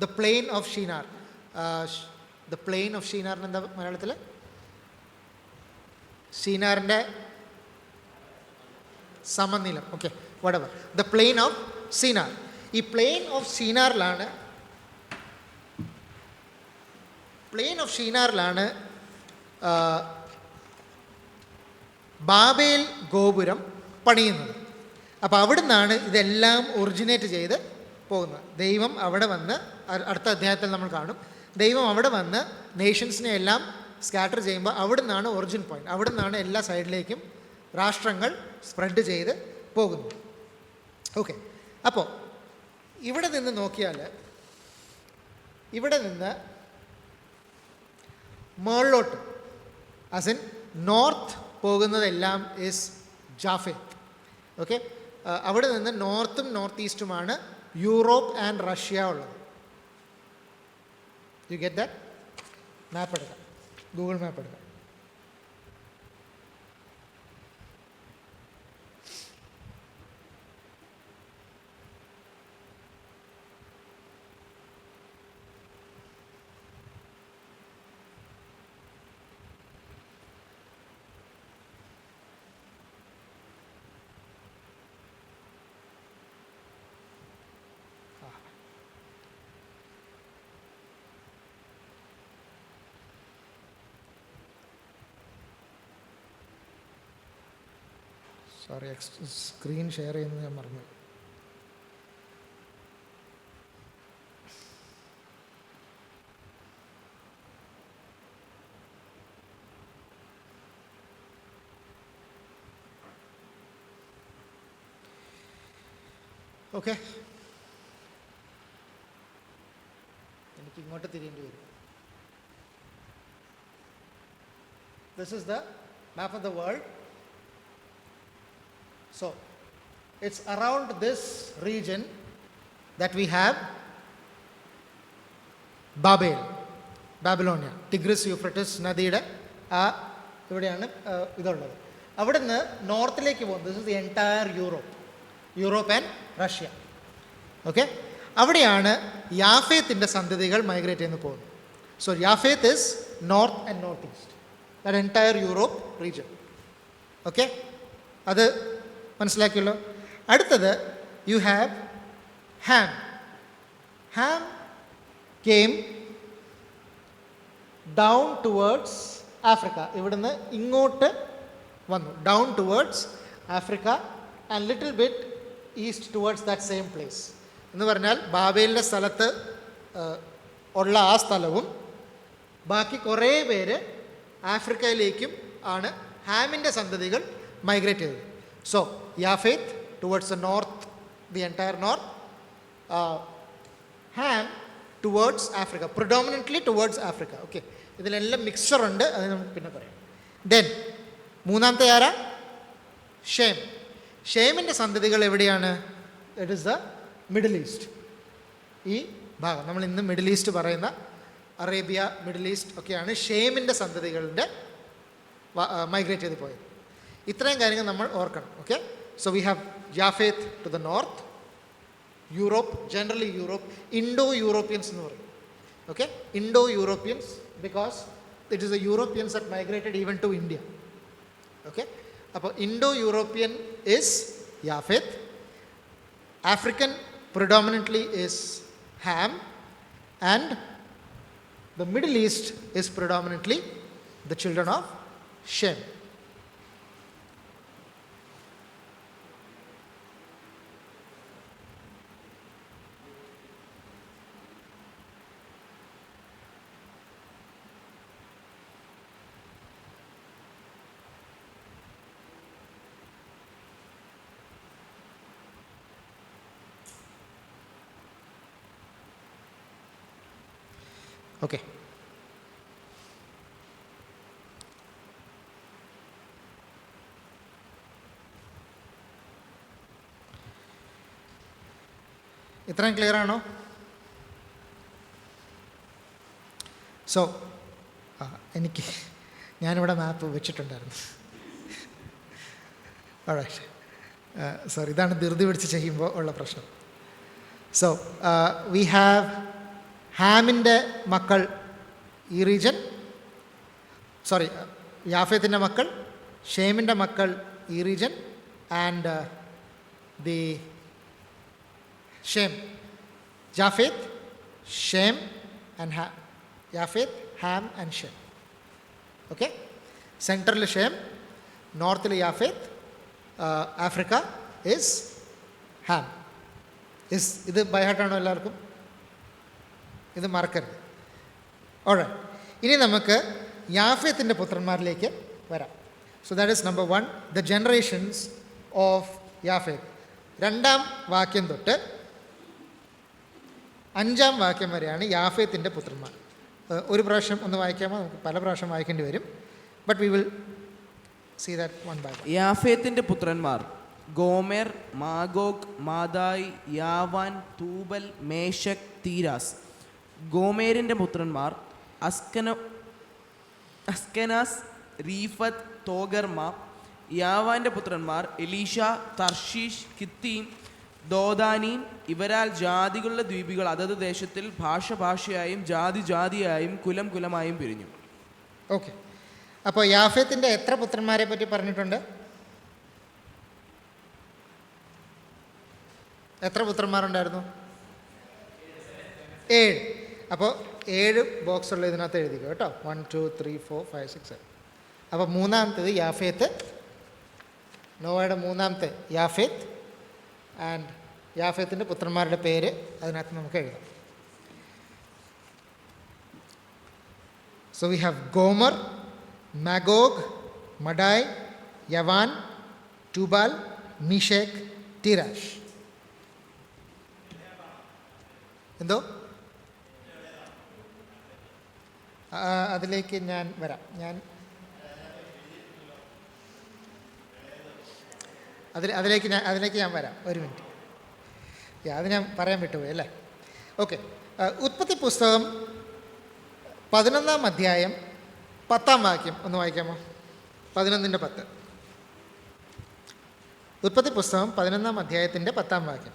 the plain of Shinar. The plain of ഷീനാറിന് എന്താ മലയാളത്തിൽ? ഷീനാറിൻ്റെ സമനിലം. ഓക്കെ, വടവർ. The plain of Shinar. ഈ പ്ലെയിൻ ഓഫ് ഷീനാറിലാണ് ബാബേൽ ഗോപുരം പണിയുന്നത്. അപ്പോൾ അവിടെ നിന്നാണ് ഇതെല്ലാം ഒറിജിനേറ്റ് ചെയ്ത് പോകുന്നത്. ദൈവം അവിടെ വന്ന്, അടുത്ത അധ്യായത്തിൽ നമ്മൾ കാണും, ദൈവം അവിടെ വന്ന് നേഷൻസിനെ എല്ലാം സ്കാറ്റർ ചെയ്യുമ്പോൾ അവിടെ നിന്നാണ് ഒറിജിൻ പോയിന്റ്. അവിടെ നിന്നാണ് എല്ലാ സൈഡിലേക്കും രാഷ്ട്രങ്ങൾ സ്പ്രെഡ് ചെയ്ത് പോകുന്നത്. ഓക്കെ, അപ്പോൾ ഇവിടെ നിന്ന് നോക്കിയാൽ, ഇവിടെ നിന്ന് മുകളിലോട്ട്, ആസ് ഇൻ നോർത്ത് പോകുന്നതെല്ലാം ഈസ് ജാഫെത്ത്. ഓക്കെ, അവിടെ നിന്ന് നോർത്തും നോർത്ത് ഈസ്റ്റുമാണ് യൂറോപ്പ് ആൻഡ് റഷ്യ ഉള്ളത്. You get that? മാപ്പ് എടുക്കാം, ഗൂഗിൾ മാപ്പ് എടുക്കാം. സോറി, സ്ക്രീൻ ഷെയർ ചെയ്യുന്നത് ഞാൻ മറന്നു. ഓക്കെ, എനിക്ക് ഇങ്ങോട്ട് തിരിയേണ്ടി വരും. This is the map of the world. So, it's around this region that we have Babylonia, Tigris Euphrates നദിയുടെ ഇവിടെയാണ് ഇതുള്ളത്. അവിടെ നിന്ന് നോർത്തിലേക്ക് പോകുന്നത്, this is the entire Europe and Russia. Okay, അവിടെയാണ് യാഫേത്തിൻ്റെ സന്തതികൾ മൈഗ്രേറ്റ് ചെയ്ത് പോകുന്നത്. So Japheth is north and north east, that entire Europe region. Okay, അത് മനസ്സിലാക്കിയല്ലോ. അടുത്തത് you have Ham. Ham came down towards Africa. ഇവിടുന്ന് ഇങ്ങോട്ട് വന്നു, down towards Africa and little bit east towards that same place. എന്ന് പറഞ്ഞാൽ ബാബേലിൻ്റെ സ്ഥലത്ത് ഉള്ള ആ സ്ഥലവും ബാക്കി കുറേ പേര് ആഫ്രിക്കയിലേക്കും ആണ് ഹാമിൻ്റെ സന്തതികൾ മൈഗ്രേറ്റ് ചെയ്തത്. So, Japheth towards the north, the entire north. Ham towards Africa, predominantly towards Africa. Okay, ഇതിലെല്ലാം മിക്സർ ഉണ്ട്, അത് നമുക്ക് പിന്നെ പറയാം. Then മൂന്നാമത്തെ ആരാ? ഷേം. ഷേമിൻ്റെ സന്തതികൾ എവിടെയാണ്? It is the middle east. ഈ ഭാഗം നമ്മൾ ഇന്ന് മിഡിൽ ഈസ്റ്റ് പറയുന്ന അറേബ്യ, മിഡിൽ ഈസ്റ്റ് ഒക്കെയാണ് ഷേമിൻ്റെ സന്തതികളുടെ മൈഗ്രേറ്റ് ചെയ്ത് പോയത്. ഇത്രയും കാര്യങ്ങൾ നമ്മൾ ഓർക്കണം. Okay, so we have Japheth to the north, Europe, generally Europe, Indo Europeans എന്ന് പറയും. Okay, Indo Europeans because it is the Europeans that migrated even to India. Okay, അപ്പോൾ Indo European is Japheth. African predominantly is Ham, and the Middle East is predominantly the children of Shem. Okay. ഇത്രയും ക്ലിയർ ആണോ? സോ എനിക്ക് ഞാനിവിടെ മാപ്പ് വെച്ചിട്ടുണ്ടായിരുന്നു. സോറി, ഇതാണ് ധൃതി പിടിച്ച് ചെയ്യുമ്പോൾ ഉള്ള പ്രശ്നം. സോ വി ഹാവ് ഹാമിൻ്റെ മക്കൾ ഈ റീജൻ, സോറി യാഫേത്തിൻ്റെ മക്കൾ, ഷേമിൻ്റെ മക്കൾ ഈ region, and the Shem, Japheth, Shem and Ham, Japheth, Ham and Shem. Okay, central Shem, നോർത്തിൽ യാഫേത്ത്, ആഫ്രിക്ക ഇസ് ഹാം. ഇത് ബൈ ഹാർട്ടാണോ എല്ലാവർക്കും? ഇത് മറക്കരുത്. ഓൾറൈറ്റ്, ഇനി നമുക്ക് യാഫേത്തിൻ്റെ പുത്രന്മാരിലേക്ക് വരാം. So that is number 1, the generations of Japheth. 2-ാം വാക്യം തൊട്ട് 5-ാം വാക്യം വരെയാണ് യാഫേത്തിൻ്റെ പുത്രന്മാർ. ഒരു പ്രാവശ്യം ഒന്ന് വായിക്കാമോ? നമുക്ക് പല പ്രാവശ്യം വായിക്കേണ്ടി വരും, but we will see that one by one. യാഫേത്തിൻ്റെ പുത്രന്മാർ Gomer, Magog, Madai, Javan, Tubal, Meshech, Tiras. ഗോമേരിൻ്റെ പുത്രന്മാർ അസ്കനാസ്, റീഫത്ത്, തോഗർമ. യാവാൻ്റെ പുത്രന്മാർ എലീഷ, തർഷീഷ്, കിത്തീം, ദോദാനീം. ഇവരാൽ ജാതികളുടെ ദ്വീപികൾ അതത് ദേശത്തിൽ ഭാഷയായും ജാതിയായും കുലമായും പിരിഞ്ഞു. ഓക്കെ, അപ്പോൾ യാഫേത്തിൻ്റെ എത്ര പുത്രന്മാരെ പറ്റി പറഞ്ഞിട്ടുണ്ട്? എത്ര പുത്രന്മാരുണ്ടായിരുന്നു? 7. അപ്പോൾ 7 ബോക്സുള്ള ഇതിനകത്ത് എഴുതിക്കോ കേട്ടോ. 1 2 3 4 5 6 7. അപ്പോൾ മൂന്നാമത്തേത് യാഫേത്ത്, നോവയുടെ മൂന്നാമത്തെ യാഫേത്ത്, ആൻഡ് യാഫേത്തിൻ്റെ പുത്രന്മാരുടെ പേര് അതിനകത്ത് നമുക്ക് എഴുതാം. So we have Gomer, Magog, Madai, Javan, Tubal, Meshech, Tiras. എന്തോ? അതിലേക്ക് ഞാൻ വരാം. അതിലേക്ക് ഞാൻ വരാം. ഒരു മിനിറ്റ്. അത് ഞാൻ പറയാൻ വിട്ടുപോയി അല്ലേ? ഓക്കെ, ഉൽപ്പത്തി പുസ്തകം 11-ാം അധ്യായം 10-ാം വാക്യം ഒന്ന് വായിക്കാമോ? 11:10. ഉൽപ്പത്തി പുസ്തകം 11-ാം അധ്യായത്തിൻ്റെ 10-ാം വാക്യം.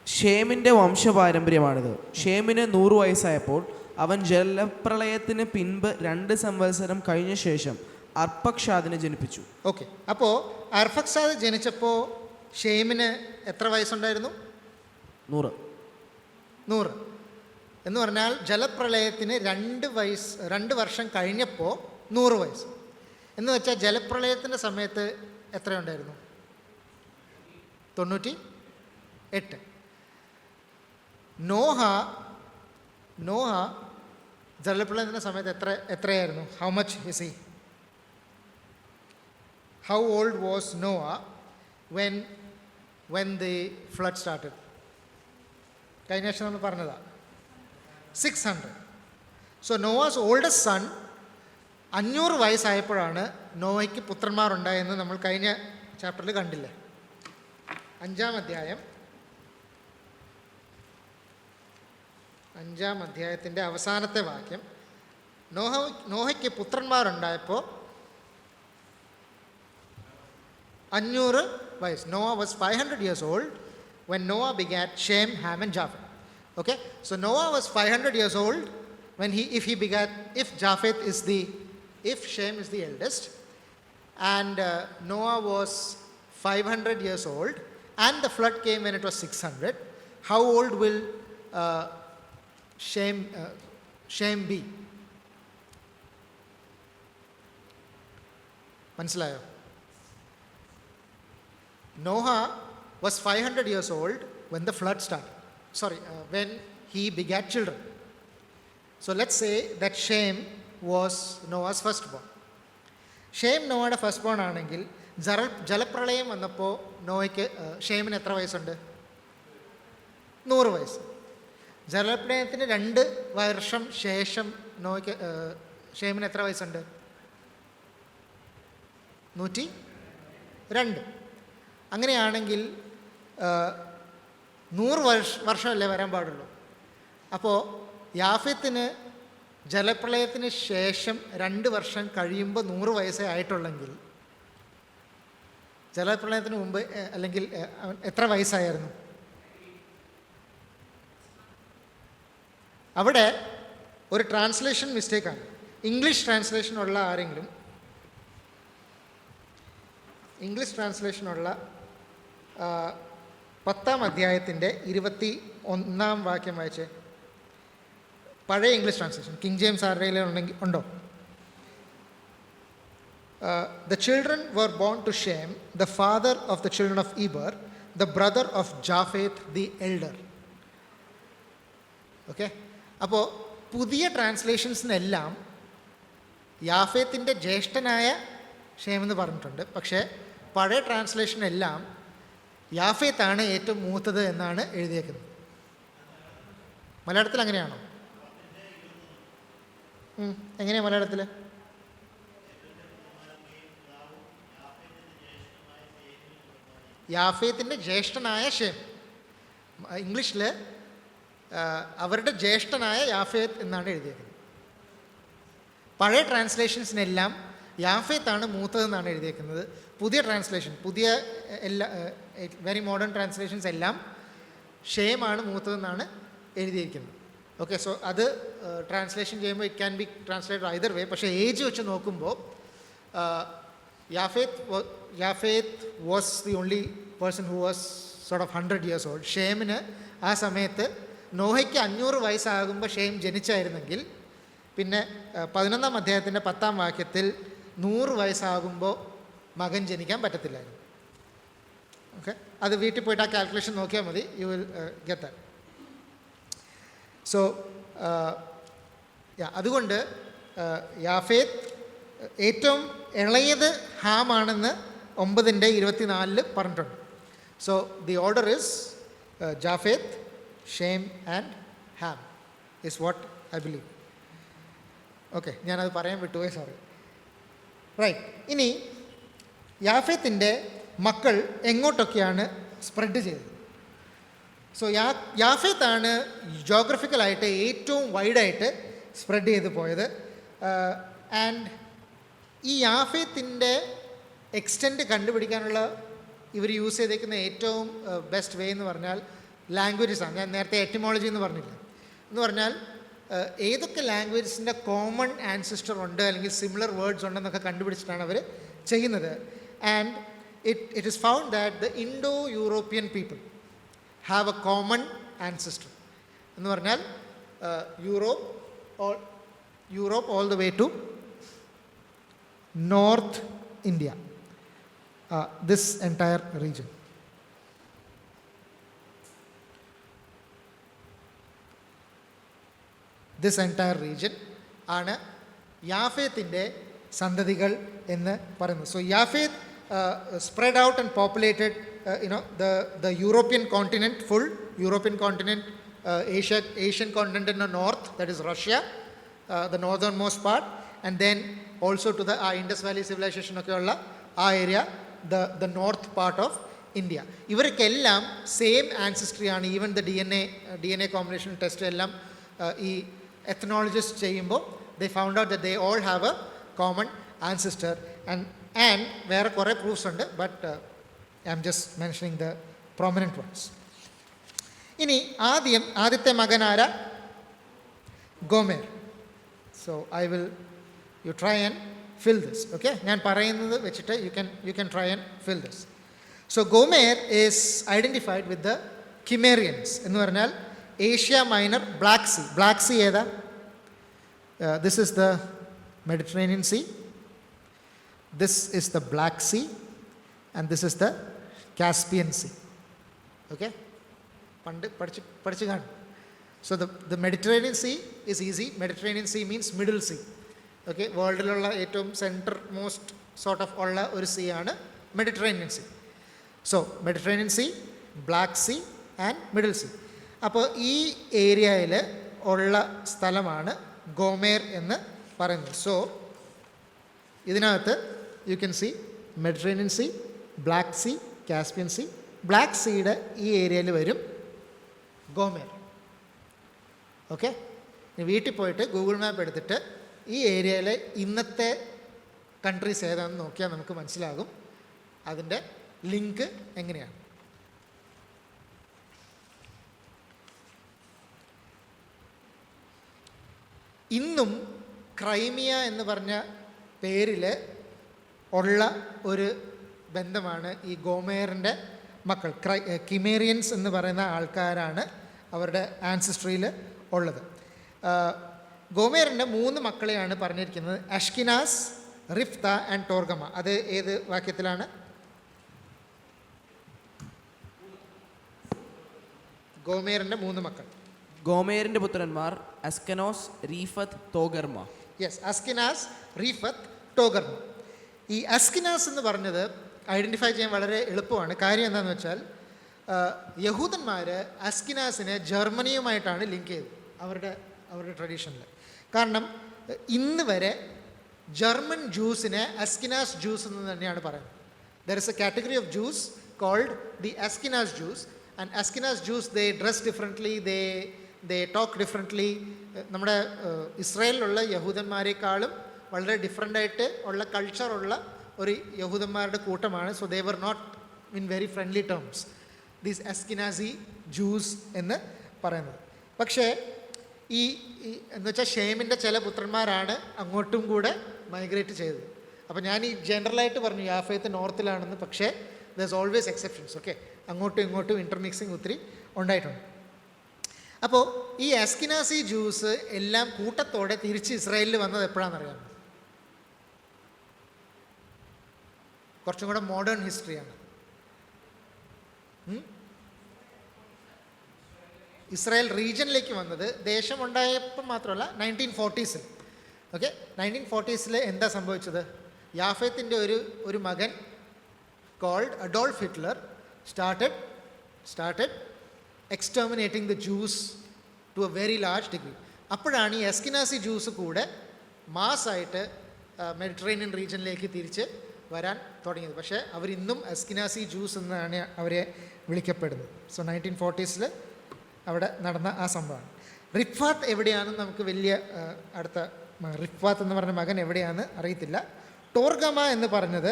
ഷേമിൻ്റെ വംശപാരമ്പര്യമാണിത്. ഷേമിന് 100 വയസ്സായപ്പോൾ അവൻ ജലപ്രളയത്തിന് പിൻപ് 2 സംവത്സരം കഴിഞ്ഞ ശേഷം അർപ്പക്ഷാദിനെ ജനിപ്പിച്ചു. ഓക്കെ, അപ്പോൾ അർഫക്സാദ് ജനിച്ചപ്പോൾ ഷേമിന് എത്ര വയസ്സുണ്ടായിരുന്നു? 100 എന്ന് പറഞ്ഞാൽ ജലപ്രളയത്തിന് 2 വർഷം കഴിഞ്ഞപ്പോൾ 100 വയസ്സ് എന്ന് വെച്ചാൽ ജലപ്രളയത്തിൻ്റെ സമയത്ത് എത്രയുണ്ടായിരുന്നു? 98. നോഹ ജലപ്രളയത്തിൻ്റെ സമയത്ത് എത്രയായിരുന്നു? How much is he? How old was Noah when the flood started? കഴിഞ്ഞ വർഷം നമ്മൾ പറഞ്ഞതാണ് 600. സോ നോവാസ് ഓൾഡസ്റ്റ് സൺ 500 വയസ്സായപ്പോഴാണ് നോവയ്ക്ക് പുത്രന്മാരുണ്ടായെന്ന് നമ്മൾ കഴിഞ്ഞ ചാപ്റ്ററിൽ കണ്ടില്ലേ? 5-ാം അധ്യായം 5-ാം അധ്യായത്തിൻ്റെ അവസാനത്തെ വാക്യം, നോഹയ്ക്ക് പുത്രന്മാരുണ്ടായപ്പോൾ 500 വയസ്സ്. Noah was 500 years old when Noah begat Shem, Ham and Japheth. Okay, so Noah was 500 years old when if Shem is the eldest, and Noah was 500 years old, and the flood came when it was 600. How old will Shem be? മനസ്സിലായോ? Noah was 500 years old when the flood started. When he begat children. So let's say that Shem was Noah's firstborn. Shem നോയുടെ ഫസ്റ്റ് ബോൺ ആണെങ്കിൽ ജലപ്രളയം വന്നപ്പോൾ നോയ്ക്ക് ഷേമിന് എത്ര വയസ്സുണ്ട്? 100 വയസ്സ്. ജലപ്രളയത്തിന് 2 വർഷം ശേഷം നോയ്ക്ക് ഷേമിന് എത്ര വയസ്സുണ്ട്? 102. അങ്ങനെയാണെങ്കിൽ 100 വർഷമല്ലേ വരാൻ പാടുള്ളൂ. അപ്പോൾ യാഫെത്തിന് ജലപ്രളയത്തിന് ശേഷം 2 വർഷം കഴിയുമ്പോൾ 100 വയസ്സേ ആയിട്ടുള്ളെങ്കിൽ ജലപ്രളയത്തിന് മുമ്പ് അല്ലെങ്കിൽ എത്ര വയസ്സായിരുന്നു? അവിടെ ഒരു ട്രാൻസ്ലേഷൻ മിസ്റ്റേക്കാണ്. ഇംഗ്ലീഷ് ട്രാൻസ്ലേഷനുള്ള ആരെങ്കിലും ഇംഗ്ലീഷ് ട്രാൻസ്ലേഷനുള്ള 10-ാം അധ്യായത്തിൻ്റെ 21-ാം വാക്യം വായിച്ചേ. പഴയ ഇംഗ്ലീഷ് ട്രാൻസ്ലേഷൻ, കിങ് ജെയിംസ് ആരുടെയിൽ ഉണ്ടോ? The children were born to Shem, the father of the children of Eber, the brother of Japheth the elder. Okay, അപ്പോൾ പുതിയ ട്രാൻസ്ലേഷൻസിനെല്ലാം യാഫേത്തിൻ്റെ ജ്യേഷ്ഠനായ ഷേം എന്ന് പറഞ്ഞിട്ടുണ്ട്. പക്ഷേ പഴയ ട്രാൻസ്ലേഷനെല്ലാം യാഫേത്താണ് ഏറ്റവും മൂത്തത് എന്നാണ് എഴുതിയേക്കുന്നത്. മലയാളത്തിൽ അങ്ങനെയാണോ? എങ്ങനെയാണ് മലയാളത്തിൽ? യാഫേത്തിൻ്റെ ജ്യേഷ്ഠനായ ഷേം. ഇംഗ്ലീഷിൽ അവരുടെ ജ്യേഷ്ഠനായ യാഫേത്ത് എന്നാണ് എഴുതിയേക്കുന്നത്. പഴയ ട്രാൻസ്ലേഷൻസിനെല്ലാം യാഫേത്താണ് മൂത്തതെന്നാണ് എഴുതിയേക്കുന്നത്. പുതിയ ട്രാൻസ്ലേഷൻ, പുതിയ എല്ലാ വെരി മോഡേൺ ട്രാൻസ്ലേഷൻസ് എല്ലാം ഷേമാണ് മൂത്തതെന്നാണ് എഴുതിയിരിക്കുന്നത്. ഓക്കെ, സോ അത് ട്രാൻസ്ലേഷൻ ചെയ്യുമ്പോൾ it can be translated either way. പക്ഷേ ഏജ് വെച്ച് നോക്കുമ്പോൾ Japheth was the only person who was sort of 100 years old. ഷേമിന് ആ സമയത്ത് നോഹയ്ക്ക് 500 വയസ്സാകുമ്പോൾ ഷേം ജനിച്ചായിരുന്നെങ്കിൽ പിന്നെ 11-ാം അധ്യായത്തിൻ്റെ 10-ാം വാക്യത്തിൽ 100 വയസ്സാകുമ്പോൾ മകൻ ജനിക്കാൻ പറ്റത്തില്ലായിരുന്നു. ഓക്കെ, അത് വീട്ടിൽ പോയിട്ട് ആ കാൽക്കുലേഷൻ നോക്കിയാൽ മതി, you will get that. So അതുകൊണ്ട് യാഫേത്ത് ഏറ്റവും ഇളയത് ഹാമാണെന്ന് 9:24 പറഞ്ഞിട്ടുണ്ട്. So the order is Japheth, Shem and Ham is what I believe. Okay, ഞാനത് പറയാൻ വിട്ടുപോയി, സോറി. റൈറ്റ്, ഇനി യാഫേത്തിൻ്റെ മക്കൾ എങ്ങോട്ടൊക്കെയാണ് സ്പ്രെഡ് ചെയ്തത്? സോ യാഫേത്താണ് ജോഗ്രഫിക്കലായിട്ട് ഏറ്റവും വൈഡായിട്ട് സ്പ്രെഡ് ചെയ്ത് പോയത്. ആൻഡ് ഈ യാഫേത്തിൻ്റെ എക്സ്റ്റെൻറ്റ് കണ്ടുപിടിക്കാനുള്ള ഇവർ യൂസ് ചെയ്തേക്കുന്ന ഏറ്റവും ബെസ്റ്റ് വേ എന്ന് പറഞ്ഞാൽ ലാംഗ്വേജസാണ്. ഞാൻ നേരത്തെ എറ്റിമോളജി എന്ന് പറഞ്ഞില്ല. എന്ന് പറഞ്ഞാൽ ഏതൊക്കെ ലാംഗ്വേജസിൻ്റെ കോമൺ ആൻസിസ്റ്റർ ഉണ്ട് അല്ലെങ്കിൽ സിമിലർ വേർഡ്സ് ഉണ്ടെന്നൊക്കെ കണ്ടുപിടിച്ചിട്ടാണ് അവർ ചെയ്യുന്നത്. And it is found that the Indo European people have a common ancestor. എന്ന് പറഞ്ഞാൽ Europe all the way to north India, this entire region. This entire region ആണ് യാഫേത്തിൻ്റെ സന്തതികൾ എന്ന് പറയുന്നത്. So Japheth spread out and populated the European continent, full European continent, Asian continent in the north, that is Russia, the northernmost part, and then also to the Indus valley civilization ഒക്കെയുള്ള ആ area, the north part of India. ഇവർക്കെല്ലാം സെയിം ആൻസിസ്ട്രിയാണ്. Even the D N A combination test എല്ലാം ഈ എത്നോളജിസ്റ്റ് ചെയ്യുമ്പോൾ they found out that they all have a common ancestor. And വേറെ കുറേ പ്രൂഫ്സ് ഉണ്ട്, but I am just mentioning the prominent ones. ഇനി ആദ്യത്തെ മകനാര? Gomer. So you try and fill this, okay? ഞാൻ പറയുന്നത് വെച്ചിട്ട് you can try and fill this. So Gomer is identified with the Cimmerians എന്ന് പറഞ്ഞാൽ ഏഷ്യ മൈനർ, ബ്ലാക്ക് സീ ഏതാ? This is the Mediterranean Sea, this is the Black Sea, and this is the Caspian Sea. Okay? പണ്ട് പഠിച്ചു കാണും. So the Mediterranean Sea is easy. Mediterranean Sea means middle sea. Okay, വേൾഡിലുള്ള ഏറ്റവും സെൻറ്റർ മോസ്റ്റ് സോർട്ട് ഓഫ് ഉള്ള ഒരു സീ ആണ് Mediterranean sea. So Mediterranean sea, black sea and middle sea. അപ്പോൾ ഈ ഏരിയയിൽ ഉള്ള സ്ഥലമാണ് ഗോമേർ എന്ന് പറയുന്നത്. സോ ഇതിനകത്ത് you can see Mediterranean sea, black sea, Caspian sea. Black സീയുടെ ഈ ഏരിയയിൽ വരും ഗോമേർ. ഓക്കെ, വീട്ടിൽ പോയിട്ട് ഗൂഗിൾ മാപ്പ് എടുത്തിട്ട് ഈ ഏരിയയിലെ ഇന്നത്തെ കൺട്രീസ് ഏതാണെന്ന് നോക്കിയാൽ നമുക്ക് മനസ്സിലാകും അതിൻ്റെ ലിങ്ക് എങ്ങനെയാണ്. ഇന്നും ക്രൈമിയ എന്ന് പറഞ്ഞ പേരിൽ ഉള്ള ഒരു ബന്ധമാണ് ഈ ഗോമേറിൻ്റെ മക്കൾ. കിമേറിയൻസ് എന്ന് പറയുന്ന ആൾക്കാരാണ് അവരുടെ ആൻസിസ്ട്രിയിൽ ഉള്ളത്. ഗോമേറിൻ്റെ 3 മക്കളെയാണ് പറഞ്ഞിരിക്കുന്നത്: അഷ്കിനാസ്, റിഫ്ത ആൻഡ് ടോർഗമ. അത് ഏത് വാക്യത്തിലാണ്? ഗോമേറിൻ്റെ 3 മക്കൾ. ഗോമേറിന്റെ പുത്രന്മാർ അസ്കനോസ്, റീഫത്ത്, തോഗർമ. യെസ്, അസ്കിനാസ്, റീഫത്ത്, ടോഗർമ. ഈ അസ്കിനാസ് എന്ന് പറഞ്ഞത് ഐഡൻറ്റിഫൈ ചെയ്യാൻ വളരെ എളുപ്പമാണ്. കാര്യം എന്താണെന്ന് വെച്ചാൽ യഹൂദന്മാർ അസ്കിനാസിനെ ജർമ്മനിയുമായിട്ടാണ് ലിങ്ക് ചെയ്തത് അവരുടെ ട്രഡീഷനിൽ. കാരണം ഇന്ന് വരെ ജർമ്മൻ ജ്യൂസിനെ അസ്കിനാസ് ജ്യൂസ് എന്ന് തന്നെയാണ് പറയുന്നത്. There is a category of Jews called the Ashkenaz Jews. And Ashkenaz Jews they dress differently, they talk differently. നമ്മുടെ ഇസ്രായേലിലുള്ള യഹൂദന്മാരെക്കാളും വളരെ ഡിഫറെൻ്റായിട്ട് ഉള്ള കൾച്ചറുള്ള ഒരു യഹൂദന്മാരുടെ കൂട്ടമാണ്. So they were not in very friendly terms these Ashkenazi Jews എന്ന് പറയുന്നത്. പക്ഷേ ഈ എന്ന് വെച്ചാൽ ഷേമിൻ്റെ ചില പുത്രന്മാരാണ് അങ്ങോട്ടും കൂടെ മൈഗ്രേറ്റ് ചെയ്തത്. അപ്പോൾ ഞാൻ ഈ ജനറലായിട്ട് പറഞ്ഞു യാഫേത്ത് നോർത്തിലാണെന്ന്. പക്ഷേ ദർസ് ഓൾവേസ് എക്സെപ്ഷൻസ്. ഓക്കെ, അങ്ങോട്ടും ഇങ്ങോട്ടും ഇൻ്റർമിക്സിങ് ഒത്തിരി ഉണ്ടായിട്ടുണ്ട്. അപ്പോൾ ഈ അസ്കിനാസി ജ്യൂസ് എല്ലാം കൂട്ടത്തോടെ തിരിച്ച് ഇസ്രായേലിൽ വന്നത് എപ്പോഴാണെന്നറിയാമോ? കുറച്ചും കൂടെ മോഡേൺ ഹിസ്റ്ററിയാണ്. ഇസ്രായേൽ റീജിയനിലേക്ക് വന്നത് ദേശമുണ്ടായപ്പോൾ മാത്രമല്ല 1940s. ഓക്കെ, 1940s എന്താ സംഭവിച്ചത്? യാഫേത്തിൻ്റെ ഒരു മകൻ called Adolf Hitler started exterminating the Jews to a very large degree. അപ്പോഴാണ് ഈ അസ്കിനാസി ജ്യൂസ് കൂടെ മാസ്സായിട്ട് മെഡിറ്ററേനിയൻ റീജിയനിലേക്ക് തിരിച്ച് വരാൻ തുടങ്ങിയത്. പക്ഷേ അവരിന്നും അസ്കിനാസി ജ്യൂസ് എന്നാണ് അവരെ വിളിക്കപ്പെടുന്നത്. സോ 1940s അവിടെ നടന്ന ആ സംഭവമാണ്. റിഫാത്ത് എവിടെയാണെന്ന് നമുക്ക് വലിയ റിഫാത്ത് എന്ന് പറഞ്ഞ മകൻ എവിടെയാണെന്ന് അറിയത്തില്ല. ടോർഗമ എന്ന് പറഞ്ഞത്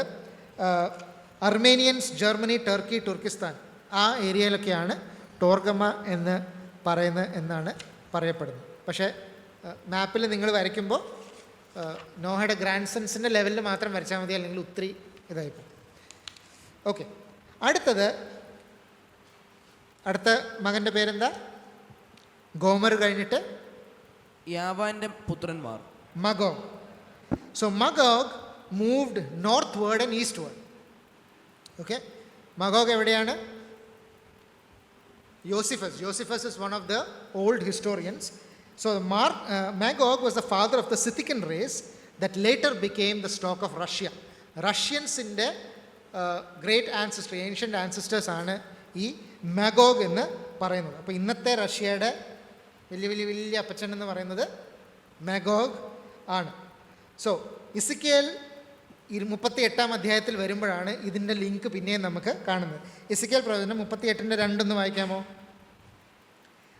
അർമേനിയൻസ്, ജർമ്മനി, ടർക്കി, തുർക്കിസ്ഥാൻ ആ ഏരിയയിലൊക്കെയാണ് ടോർഗമ എന്ന് പറയുന്നത് എന്നാണ് പറയപ്പെടുന്നത്. പക്ഷേ മാപ്പിൽ നിങ്ങൾ വരയ്ക്കുമ്പോൾ നോഹയുടെ ഗ്രാൻഡ് സൺസിൻ്റെ ലെവലിൽ മാത്രം വരച്ചാൽ മതി, അല്ലെങ്കിൽ ഒത്തിരി ഇതായിപ്പോൾ. ഓക്കെ, അടുത്ത മകൻ്റെ പേരെന്താ? ഗോമർ കഴിഞ്ഞിട്ട് യാവാന്റെ പുത്രന്മാർ Magog. So Magog moved northward and eastward. Okay, Magog എവിടെയാണ്? Josephus is one of the old historians. So Magog was the father of the Scythian race that later became the stock of Russia. Russians in the great ancestry, ancient ancestors ആണ് ഈ മാഗോഗ് എന്ന് പറയുന്നത്. അപ്പോൾ ഇന്നത്തെ റഷ്യയുടെ വലിയ അപ്പച്ചൻ എന്ന് പറയുന്നത് മാഗോഗ് ആണ്. സോ ഇസിക്കേൽ 38 അധ്യായത്തിൽ വരുമ്പോഴാണ് ഇതിൻ്റെ ലിങ്ക് പിന്നെയും നമുക്ക് കാണുന്നത്. ഇസിക്കേൽ പ്രവചനം 38:2 വായിക്കാമോ?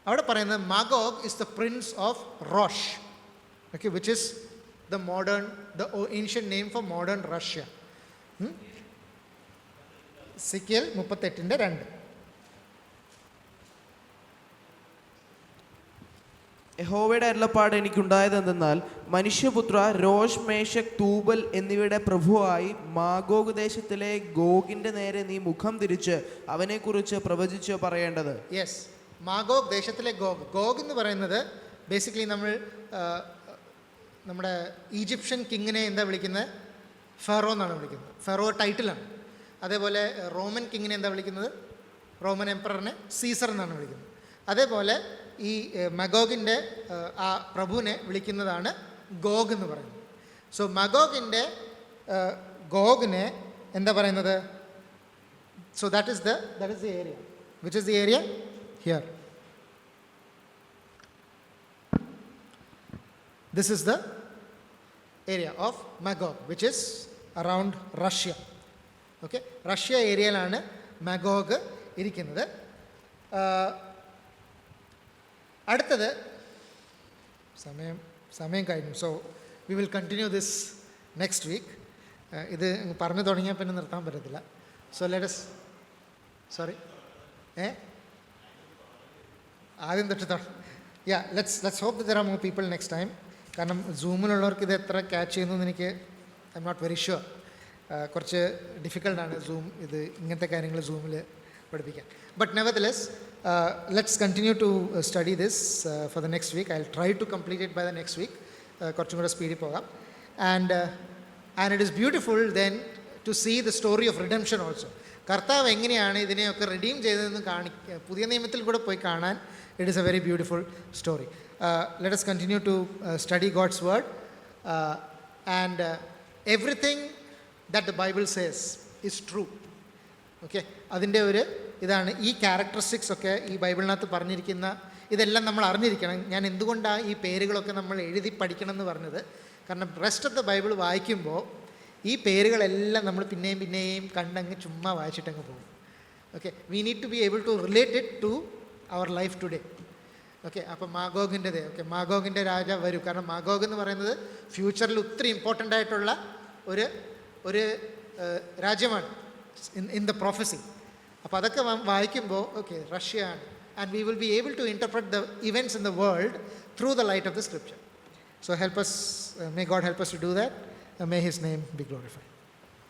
അവിടെ പറയുന്നത് Magog is the prince of Rosh, okay, which is the ancient name for modern Russia. Ezekiel 38:2. യഹോവയുടെ അരുളപ്പാട് എനിക്കുണ്ടായത് എന്തെന്നാൽ, മനുഷ്യപുത്ര, രോഷ്, മേശക്, തൂബൽ എന്നിവയുടെ പ്രഭുവായി മാഗോഗ് ദേശത്തിലെ ഗോഗിന്റെ നേരെ നീ മുഖം തിരിച്ച് അവനെക്കുറിച്ച് പ്രവചിച്ച് പറയേണ്ടത്. യെസ്, മാഗോഗ് ദേശത്തിലെ ഗോഗ് എന്ന് പറയുന്നത് ബേസിക്കലി നമ്മുടെ ഈജിപ്ഷ്യൻ കിങ്ങിനെ എന്താ വിളിക്കുന്നത്? ഫെറോ എന്നാണ് വിളിക്കുന്നത്. ഫെറോ ടൈറ്റിലാണ്. അതേപോലെ റോമൻ കിങ്ങിനെ എന്താ വിളിക്കുന്നത്? റോമൻ എംപററിനെ സീസർ എന്നാണ് വിളിക്കുന്നത്. അതേപോലെ ഈ മഗോഗിൻ്റെ ആ പ്രഭുവിനെ വിളിക്കുന്നതാണ് ഗോഗ് എന്ന് പറയുന്നത്. സോ മഗോഗിൻ്റെ ഗോഗിനെ എന്താ പറയുന്നത്? So that is the area. Which is the area? Here. This is the area of Magog, which is around Russia. Okay, Russia ഏരിയയിലാണ് മഗോഗ് ഇരിക്കുന്നത്. അടുത്തത് സമയം കഴിഞ്ഞു. So we will continue this next week. ഇത് പറഞ്ഞു തുടങ്ങിയാൽ പിന്നെ നിർത്താൻ പറ്റത്തില്ല. സോ ലെറ്റസ് ആദ്യം തൊട്ട് let's hope there are more people next time. കാരണം സൂമിലുള്ളവർക്ക് ഇത് എത്ര ക്യാച്ച് ചെയ്യുന്നു എനിക്ക് I am not very sure. കുറച്ച് ഡിഫിക്കൽട്ടാണ് ഇത് ഇങ്ങനത്തെ കാര്യങ്ങൾ സൂമിൽ പഠിപ്പിക്കാൻ. But nevertheless, let's continue to study this for the next week. I'll try to complete it by the next week. കുറച്ചും കൂടെ സ്പീഡിൽ പോകാം. And it is beautiful then to see the story of redemption also. കർത്താവ് എങ്ങനെയാണ് ഇതിനെയൊക്കെ റിഡീം ചെയ്തതെന്ന് പുതിയ നിയമത്തിൽ കൂടെ പോയി കാണാൻ it is a very beautiful story. Let us continue to study God's word, and everything that the Bible says is true. Okay, അതിൻ്റെ ഇതാണ് ഈ ക്യാരക്ടറിസ്റ്റിക്സ് ഒക്കെ ഈ ബൈബിളിനകത്ത് പറഞ്ഞിരിക്കുന്ന ഇതെല്ലാം നമ്മൾ അറിഞ്ഞിരിക്കണം. ഞാൻ എന്തുകൊണ്ടാണ് ഈ പേരുകളൊക്കെ നമ്മൾ എഴുതി പഠിക്കണം എന്ന് പറഞ്ഞത്? കാരണം റെസ്റ്റ് ഓഫ് ദ ബൈബിൾ വായിക്കുമ്പോൾ ഈ പേരുകളെല്ലാം നമ്മൾ പിന്നെയും കണ്ടങ്ങ് ചുമ്മാ വായിച്ചിട്ടങ്ങ് പോകും. Okay, we need to be able to relate it to our life today. Okay, അപ്പോൾ മാഗോഗിൻ്റെത്, ഓക്കെ, മാഗോഗിൻ്റെ രാജാവ് വരും. കാരണം മാഗോഗ് എന്ന് പറയുന്നത് ഫ്യൂച്ചറിൽ ഒത്തിരി ഇമ്പോർട്ടൻ്റ് ആയിട്ടുള്ള ഒരു രാജ്യമാണ് ഇൻ ദ പ്രൊഫസി. അപ്പോൾ അതൊക്കെ വായിക്കുമ്പോൾ ഓക്കെ റഷ്യ ആണ്. And we will be able to interpret the events in the world through the light of the scripture. So help us, may God help us to do that. May His name be glorified.